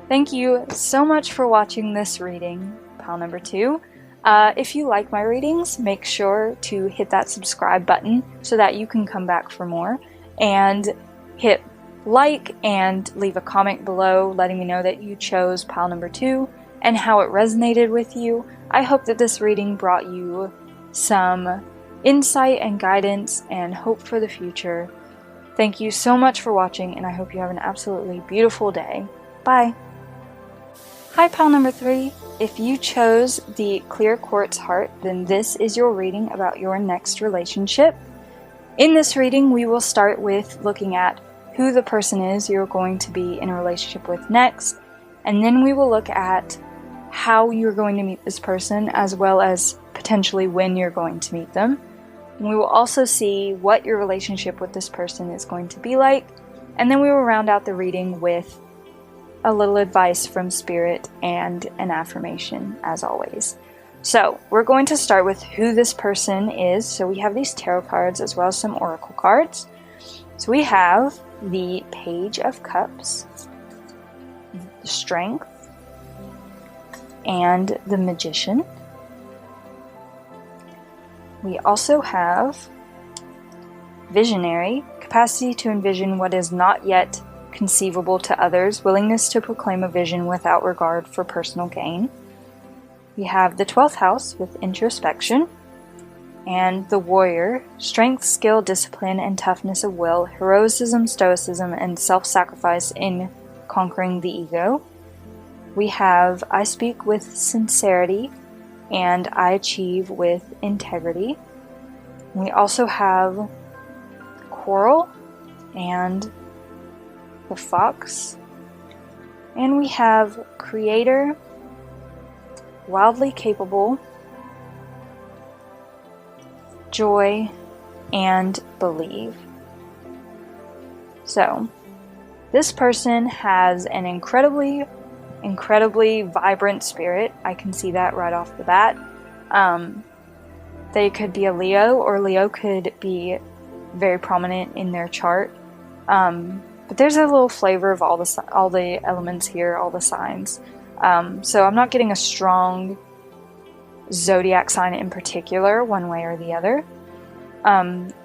Thank you so much for watching this reading, pile number 2. If you like my readings, make sure to hit that subscribe button so that you can come back for more, and hit like and leave a comment below letting me know that you chose pile number 2 and how it resonated with you. I hope that this reading brought you some insight and guidance and hope for the future. Thank you so much for watching, and I hope you have an absolutely beautiful day. Bye! Hi, pile number 3. If you chose the Clear Quartz Heart, then this is your reading about your next relationship. In this reading, we will start with looking at who the person is you're going to be in a relationship with next, and then we will look at how you're going to meet this person, as well as potentially when you're going to meet them. And we will also see what your relationship with this person is going to be like, and then we will round out the reading with a little advice from Spirit and an affirmation, as always. So, we're going to start with who this person is. So we have these tarot cards as well as some oracle cards. So we have the Page of Cups, the Strength, and the Magician. We also have Visionary, capacity to envision what is not yet conceivable to others, willingness to proclaim a vision without regard for personal gain. We have the 12th house with introspection, and the Warrior, strength, skill, discipline, and toughness of will, heroism, stoicism, and self-sacrifice in conquering the ego. We have I speak with sincerity, and I achieve with integrity. We also have Coral and the Fox, and we have Creator, wildly capable, joy, and believe. So, this person has an incredibly vibrant spirit. I can see that right off the bat. They could be a Leo, or Leo could be very prominent in their chart. But there's a little flavor of all the elements here, all the signs. So I'm not getting a strong zodiac sign in particular, one way or the other.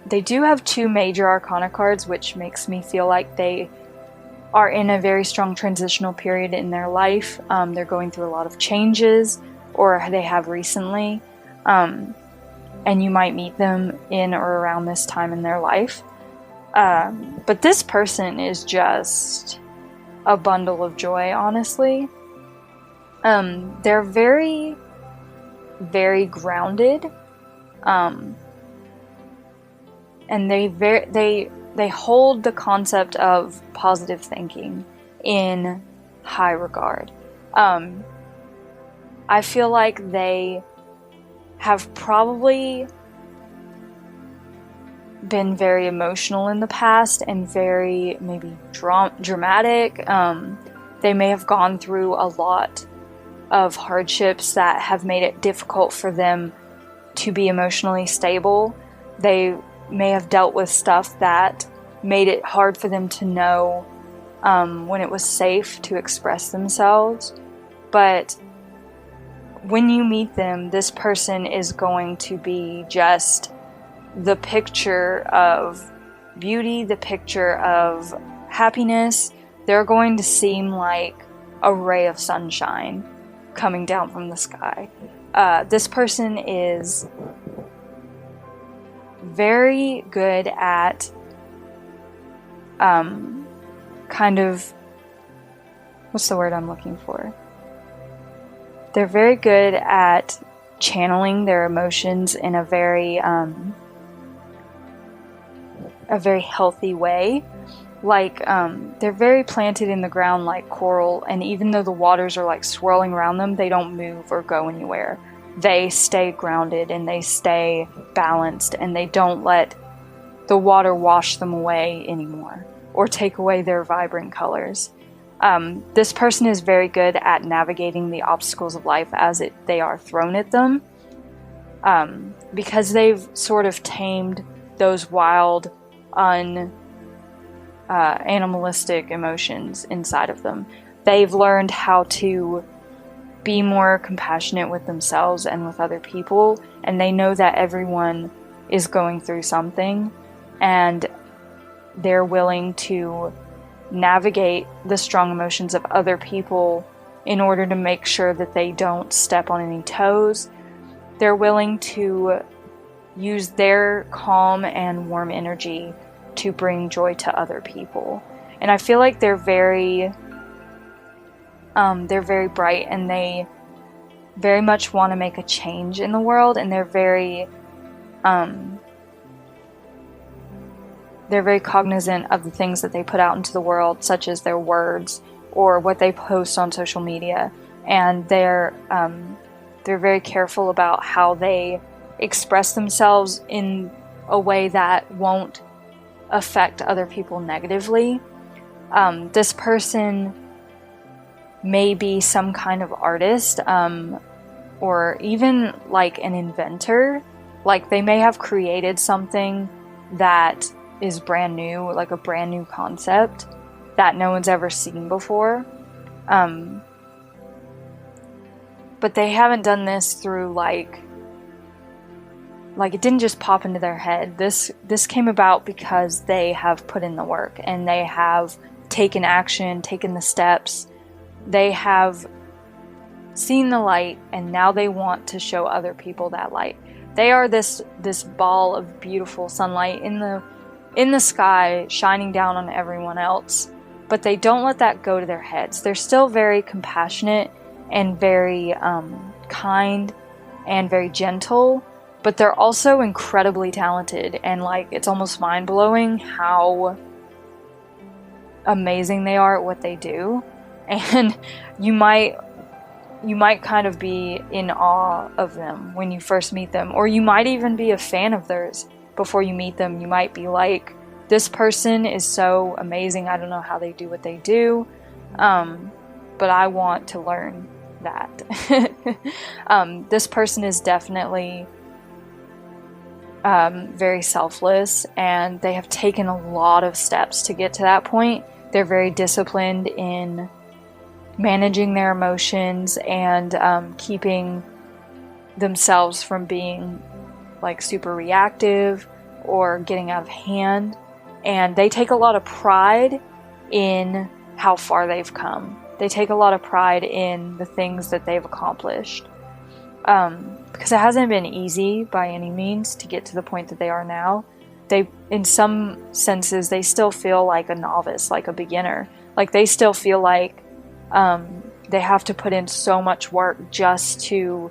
They do have 2 major arcana cards, which makes me feel like they are in a very strong transitional period in their life. They're going through a lot of changes, or they have recently. And you might meet them in or around this time in their life. But this person is just a bundle of joy, honestly. They're very, very grounded. And they hold the concept of positive thinking in high regard. I feel like they have probably been very emotional in the past and very maybe dramatic. They may have gone through a lot of hardships that have made it difficult for them to be emotionally stable. They may have dealt with stuff that made it hard for them to know when it was safe to express themselves. But when you meet them, this person is going to be just the picture of beauty, the picture of happiness. They're going to seem like a ray of sunshine coming down from the sky. This person is very good at kind of, what's the word I'm looking for? They're very good at channeling their emotions in a very healthy way. Like, they're very planted in the ground like coral, and even though the waters are like swirling around them, they don't move or go anywhere. They stay grounded and they stay balanced, and they don't let the water wash them away anymore or take away their vibrant colors. This person is very good at navigating the obstacles of life as they are thrown at them, because they've sort of tamed those wild, animalistic emotions inside of them. They've learned how to be more compassionate with themselves and with other people, and they know that everyone is going through something, and they're willing to navigate the strong emotions of other people in order to make sure that they don't step on any toes. They're willing to use their calm and warm energy to bring joy to other people. And I feel like they're very bright, and they very much want to make a change in the world, and they're very cognizant of the things that they put out into the world, such as their words or what they post on social media. And they're very careful about how they express themselves in a way that won't affect other people negatively. This person may be some kind of artist, or even like an inventor. Like, they may have created something that is brand new, like a brand new concept that no one's ever seen before. But they haven't done this through like it didn't just pop into their head. This came about because they have put in the work, and they have taken action, taken the steps. They have seen the light, and now they want to show other people that light. They are this ball of beautiful sunlight in the sky, shining down on everyone else, but they don't let that go to their heads. They're still very compassionate and very kind and very gentle, but they're also incredibly talented, and like, it's almost mind-blowing how amazing they are at what they do. And you might you might kind of be in awe of them when you first meet them, or you might even be a fan of theirs before you meet them. You might be like, this person is so amazing, I don't know how they do what they do, but I want to learn that. This person is definitely very selfless, and they have taken a lot of steps to get to that point. They're very disciplined in managing their emotions and keeping themselves from being like super reactive or getting out of hand. And they take a lot of pride in how far they've come. They take a lot of pride in the things that they've accomplished. Because it hasn't been easy by any means to get to the point that they are now. They, in some senses, they still feel like a novice, like a beginner. Like they still feel like they have to put in so much work just to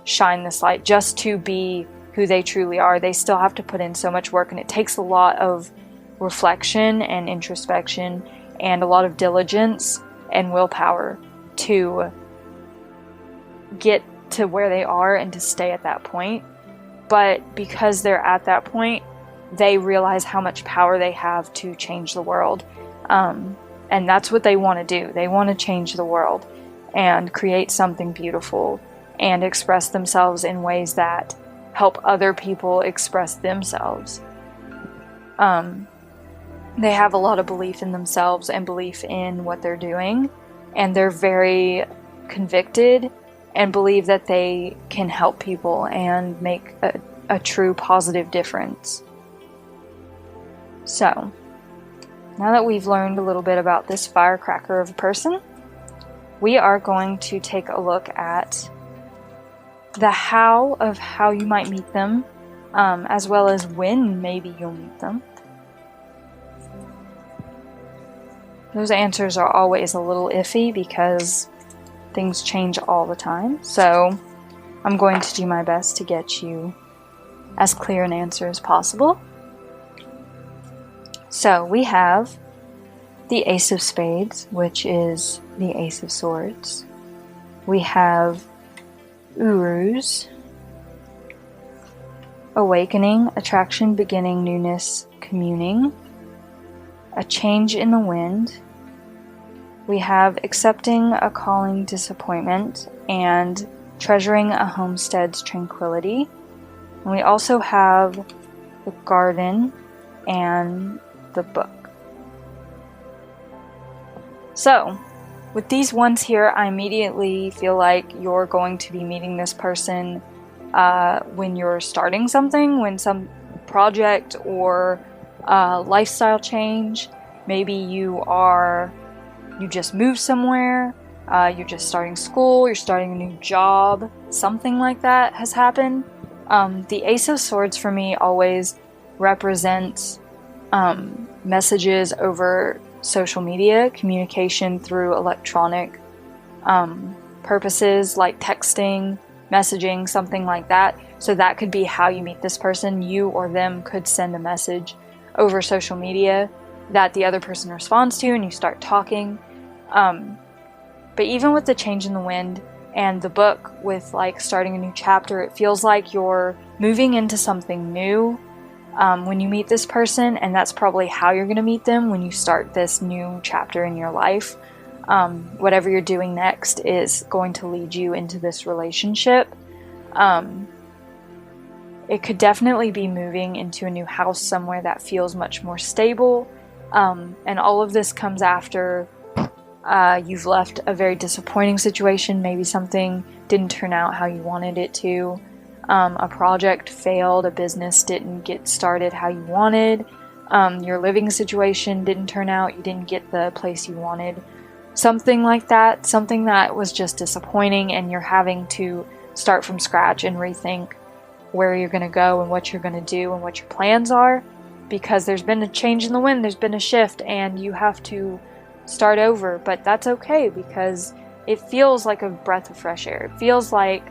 shine this light, just to be who they truly are. They still have to put in so much work, and it takes a lot of reflection and introspection and a lot of diligence and willpower to get to where they are and to stay at that point. But because they're at that point, they realize how much power they have to change the world. And that's what they want to do. They want to change the world and create something beautiful and express themselves in ways that help other people express themselves. They have a lot of belief in themselves and belief in what they're doing, and they're very convicted and believe that they can help people and make a true positive difference. So, now that we've learned a little bit about this firecracker of a person, we are going to take a look at the how of how you might meet them, as well as when maybe you'll meet them. Those answers are always a little iffy because things change all the time, so I'm going to do my best to get you as clear an answer as possible. So we have the Ace of Spades, which is the Ace of Swords. We have Urus, Awakening, Attraction, Beginning, Newness, Communing, a Change in the Wind. We have Accepting a Calling, Disappointment, and Treasuring a Homestead's Tranquility. And we also have the Garden and the Book. So, with these ones here, I immediately feel like you're going to be meeting this person when you're starting something, when some project or lifestyle change. Maybe you just moved somewhere, you're just starting school, you're starting a new job, something like that has happened. The Ace of Swords for me always represents messages over social media, communication through electronic purposes like texting, messaging, something like that. So that could be how you meet this person. You or them could send a message over social media that the other person responds to, and you start talking. But even with the Change in the Wind and the Book, with like starting a new chapter, it feels like you're moving into something new when you meet this person, and that's probably how you're going to meet them when you start this new chapter in your life. Whatever you're doing next is going to lead you into this relationship. It could definitely be moving into a new house somewhere that feels much more stable. And all of this comes after you've left a very disappointing situation. Maybe something didn't turn out how you wanted it to. A project failed, a business didn't get started how you wanted. Your living situation didn't turn out, you didn't get the place you wanted. Something like that, something that was just disappointing, and you're having to start from scratch and rethink where you're going to go and what you're going to do and what your plans are, because there's been a change in the wind, there's been a shift, and you have to start over. But that's okay, because it feels like a breath of fresh air. It feels like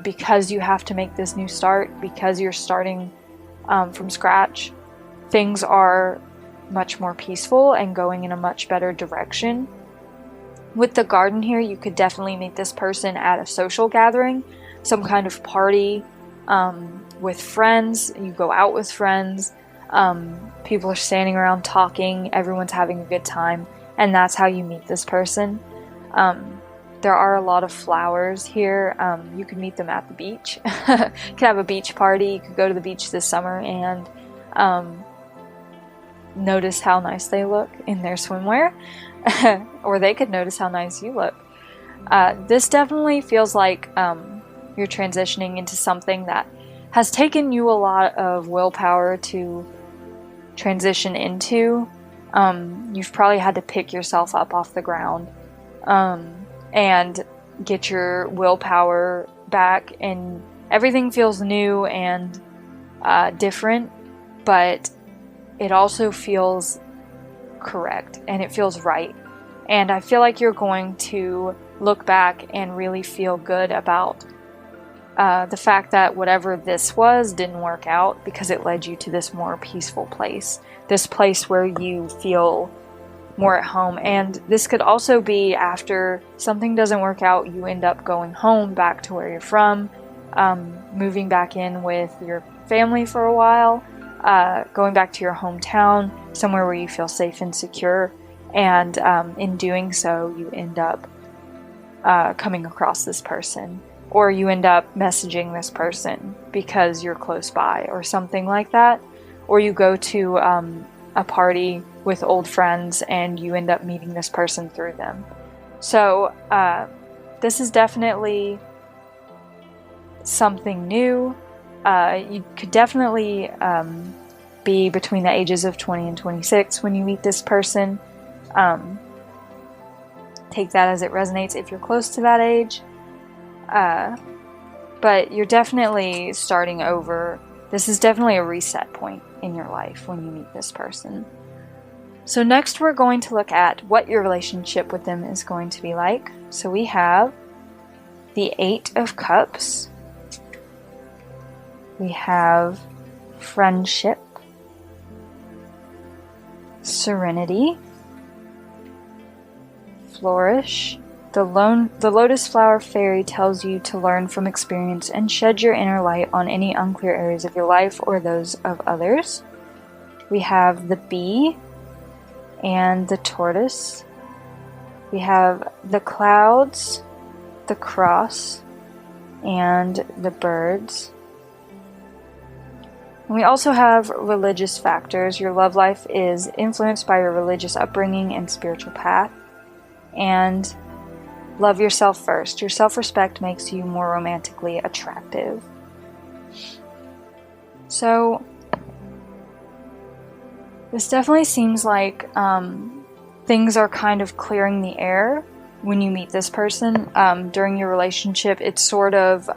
because you have to make this new start, because you're starting from scratch, things are much more peaceful and going in a much better direction. With the garden here, you could definitely meet this person at a social gathering, some kind of party, with friends. You go out with friends, people are standing around talking, everyone's having a good time, and that's how you meet this person. There are a lot of flowers here. You could meet them at the beach. You could have a beach party. You could go to the beach this summer and notice how nice they look in their swimwear. Or they could notice how nice you look. This definitely feels like you're transitioning into something that has taken you a lot of willpower to transition into. You've probably had to pick yourself up off the ground and get your willpower back, and everything feels new and different, but it also feels correct and it feels right. And I feel like you're going to look back and really feel good about the fact that whatever this was didn't work out, because it led you to this more peaceful place, this place where you feel more at home. And this could also be after something doesn't work out, you end up going home back to where you're from, moving back in with your family for a while, going back to your hometown, somewhere where you feel safe and secure. And in doing so, you end up coming across this person, or you end up messaging this person because you're close by or something like that, or you go to a party with old friends and you end up meeting this person through them. So this is definitely something new. You could definitely be between the ages of 20 and 26 when you meet this person. Take that as it resonates if you're close to that age. But you're definitely starting over. This is definitely a reset point in your life when you meet this person. So next we're going to look at what your relationship with them is going to be like. So we have the 8 of Cups. We have friendship, serenity, flourish. The lotus flower fairy tells you to learn from experience and shed your inner light on any unclear areas of your life or those of others. We have the bee and the tortoise. We have the clouds, the cross, and the birds. And we also have religious factors. Your love life is influenced by your religious upbringing and spiritual path. And love yourself first. Your self-respect makes you more romantically attractive. So this definitely seems like things are kind of clearing the air when you meet this person. During your relationship, it's sort of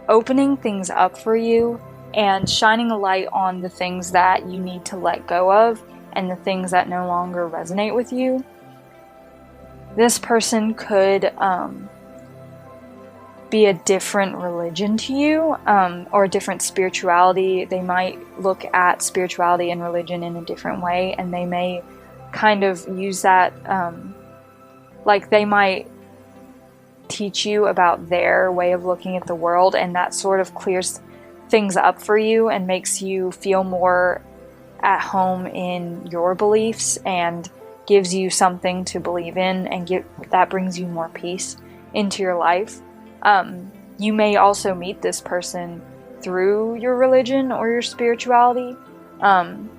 opening things up for you and shining a light on the things that you need to let go of and the things that no longer resonate with you. This person could be a different religion to you, or a different spirituality. They might look at spirituality and religion in a different way, and they may kind of use that, like they might teach you about their way of looking at the world, and that sort of clears things up for you and makes you feel more at home in your beliefs and gives you something to believe in, and that brings you more peace into your life. You may also meet this person through your religion or your spirituality, and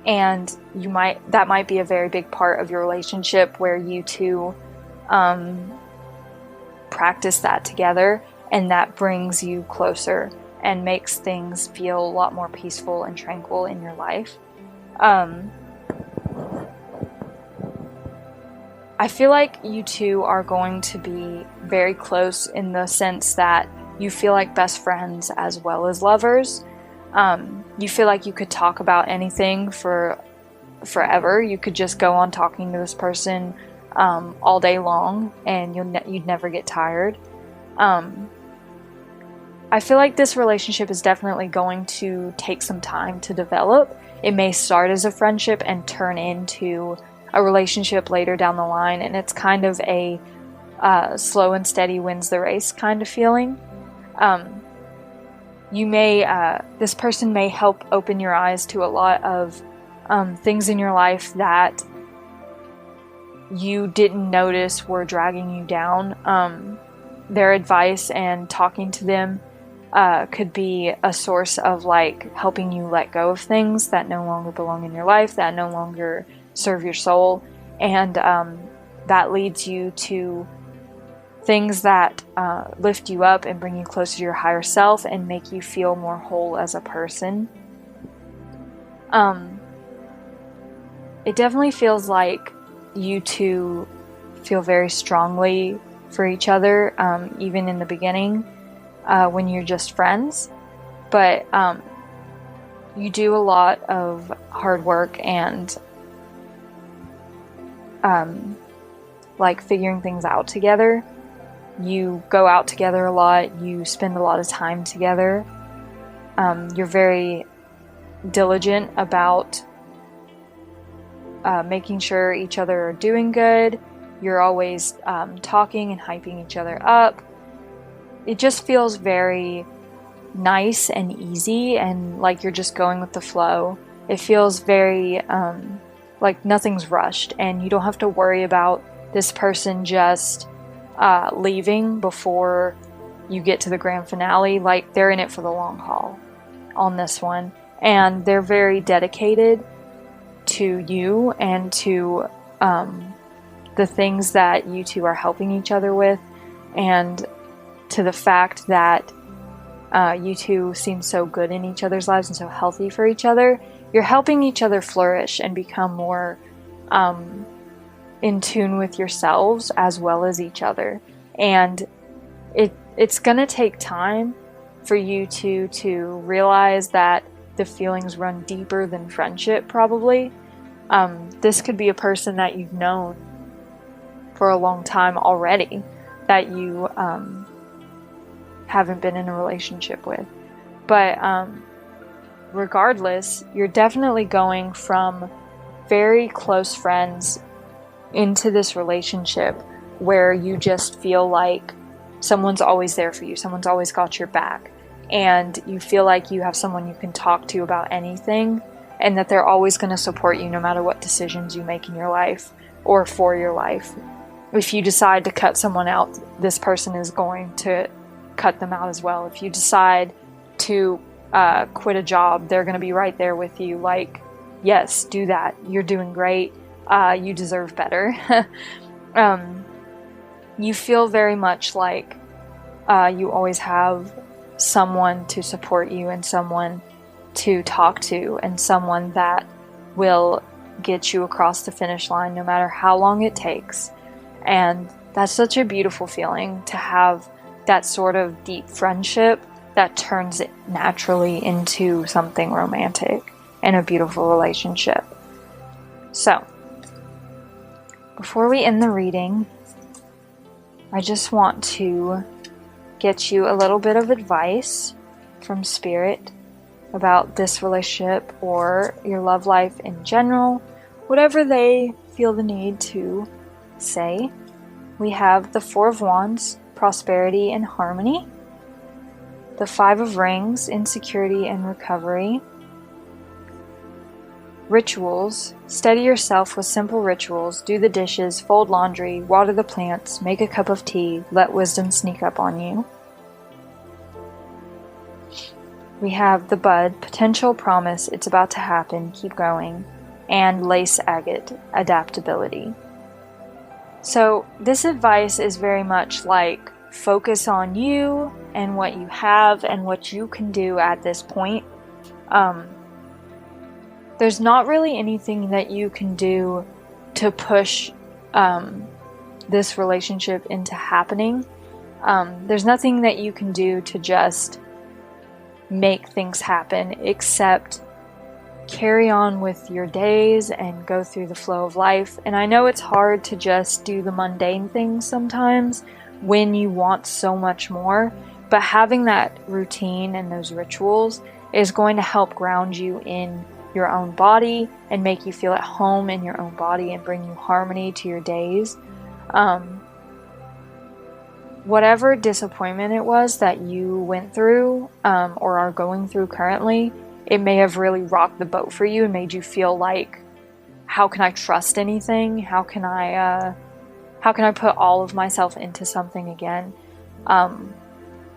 that might be a very big part of your relationship where you two practice that together, and that brings you closer and makes things feel a lot more peaceful and tranquil in your life. I feel like you two are going to be very close in the sense that you feel like best friends as well as lovers. You feel like you could talk about anything for forever. You could just go on talking to this person all day long, and you'd never get tired. I feel like this relationship is definitely going to take some time to develop. It may start as a friendship and turn into a relationship later down the line, and it's kind of a slow and steady wins the race kind of feeling. This person may help open your eyes to a lot of things in your life that you didn't notice were dragging you down. Their advice and talking to them could be a source of like helping you let go of things that no longer belong in your life, that no longer serve your soul, and that leads you to things that lift you up and bring you closer to your higher self and make you feel more whole as a person. It definitely feels like you two feel very strongly for each other, even in the beginning, when you're just friends. But you do a lot of hard work and like figuring things out together. You go out together a lot, you spend a lot of time together. You're very diligent about making sure each other are doing good. You're always talking and hyping each other up. It just feels very nice and easy, and like you're just going with the flow. It feels very like nothing's rushed, and you don't have to worry about this person just leaving before you get to the grand finale. Like, they're in it for the long haul on this one, and they're very dedicated to you and to the things that you two are helping each other with, and to the fact that you two seem so good in each other's lives and so healthy for each other. You're helping each other flourish and become more in tune with yourselves as well as each other. And it's gonna take time for you two to realize that the feelings run deeper than friendship, probably. This could be a person that you've known for a long time already, that you haven't been in a relationship with. But regardless, you're definitely going from very close friends into this relationship where you just feel like someone's always there for you, someone's always got your back, and you feel like you have someone you can talk to about anything, and that they're always going to support you no matter what decisions you make in your life or for your life. If you decide to cut someone out, this person is going to cut them out as well. If you decide to quit a job, they're going to be right there with you. Like, yes, do that. You're doing great. You deserve better. You feel very much like you always have someone to support you and someone to talk to and someone that will get you across the finish line no matter how long it takes. And that's such a beautiful feeling, to have that sort of deep friendship that turns it naturally into something romantic and a beautiful relationship. So, before we end the reading, I just want to get you a little bit of advice from Spirit about this relationship or your love life in general, whatever they feel the need to say. We have the Four of Wands, prosperity and harmony. The Five of Rings, insecurity and recovery. Rituals, steady yourself with simple rituals, do the dishes, fold laundry, water the plants, make a cup of tea, let wisdom sneak up on you. We have the Bud, potential, promise, it's about to happen, keep going, and Lace Agate, adaptability. So this advice is very much like, focus on you and what you have and what you can do at this point. There's not really anything that you can do to push this relationship into happening. There's nothing that you can do to just make things happen except carry on with your days and go through the flow of life. And I know it's hard to just do the mundane things sometimes when you want so much more, but having that routine and those rituals is going to help ground you in your own body and make you feel at home in your own body and bring you harmony to your days. Whatever disappointment it was that you went through or are going through currently, it may have really rocked the boat for you and made you feel like, how can I trust anything? How can I put all of myself into something again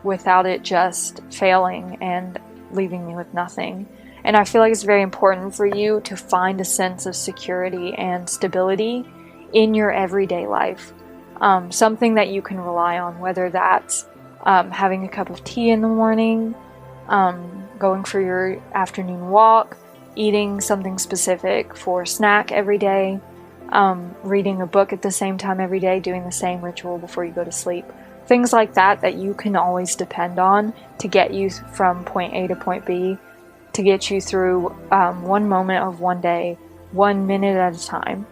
without it just failing and leaving me with nothing? And I feel like it's very important for you to find a sense of security and stability in your everyday life. Something that you can rely on, whether that's having a cup of tea in the morning, going for your afternoon walk, eating something specific for a snack every day, reading a book at the same time every day, doing the same ritual before you go to sleep. Things like that that you can always depend on to get you from point A to point B, to get you through one moment of one day, 1 minute at a time.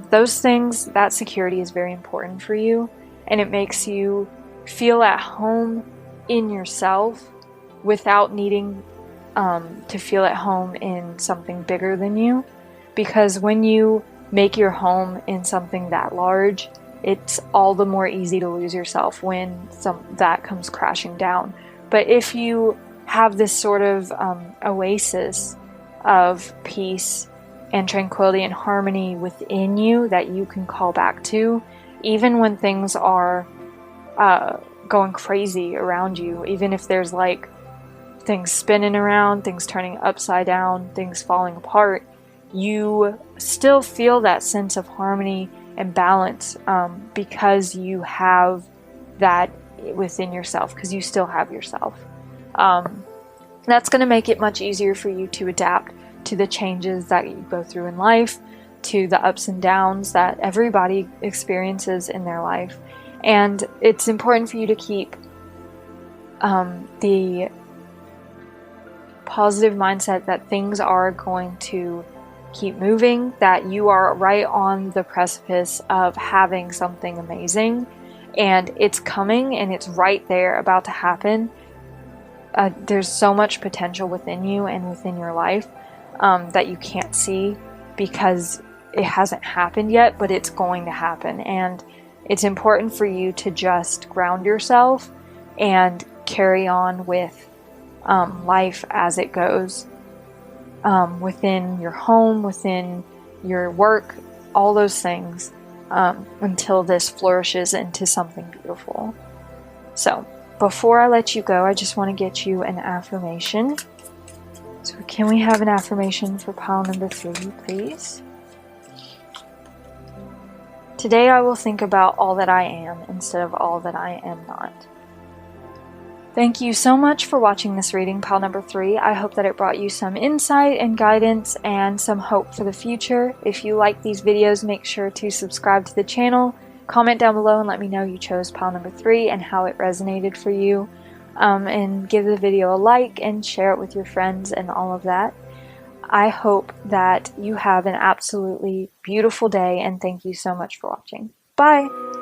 Those things, that security is very important for you, and it makes you feel at home in yourself without needing to feel at home in something bigger than you. Because when you make your home in something that large, it's all the more easy to lose yourself when that comes crashing down. But if you have this sort of oasis of peace and tranquility and harmony within you that you can call back to, even when things are going crazy around you, even if there's like things spinning around, things turning upside down, things falling apart, you still feel that sense of harmony and balance because you have that within yourself, because you still have yourself. That's going to make it much easier for you to adapt to the changes that you go through in life, to the ups and downs that everybody experiences in their life. And it's important for you to keep the positive mindset that things are going to keep moving, that you are right on the precipice of having something amazing, and it's coming and it's right there about to happen. There's so much potential within you and within your life that you can't see because it hasn't happened yet, but it's going to happen. And it's important for you to just ground yourself and carry on with life as it goes, within your home, within your work, all those things, until this flourishes into something beautiful. So before I let you go, I just want to get you an affirmation. So can we have an affirmation for pile number 3, please? Today I will think about all that I am instead of all that I am not. Thank you so much for watching this reading, pile number 3. I hope that it brought you some insight and guidance and some hope for the future. If you like these videos, make sure to subscribe to the channel, comment down below and let me know you chose pile number 3 and how it resonated for you. And give the video a like and share it with your friends and all of that. I hope that you have an absolutely beautiful day, and thank you so much for watching. Bye!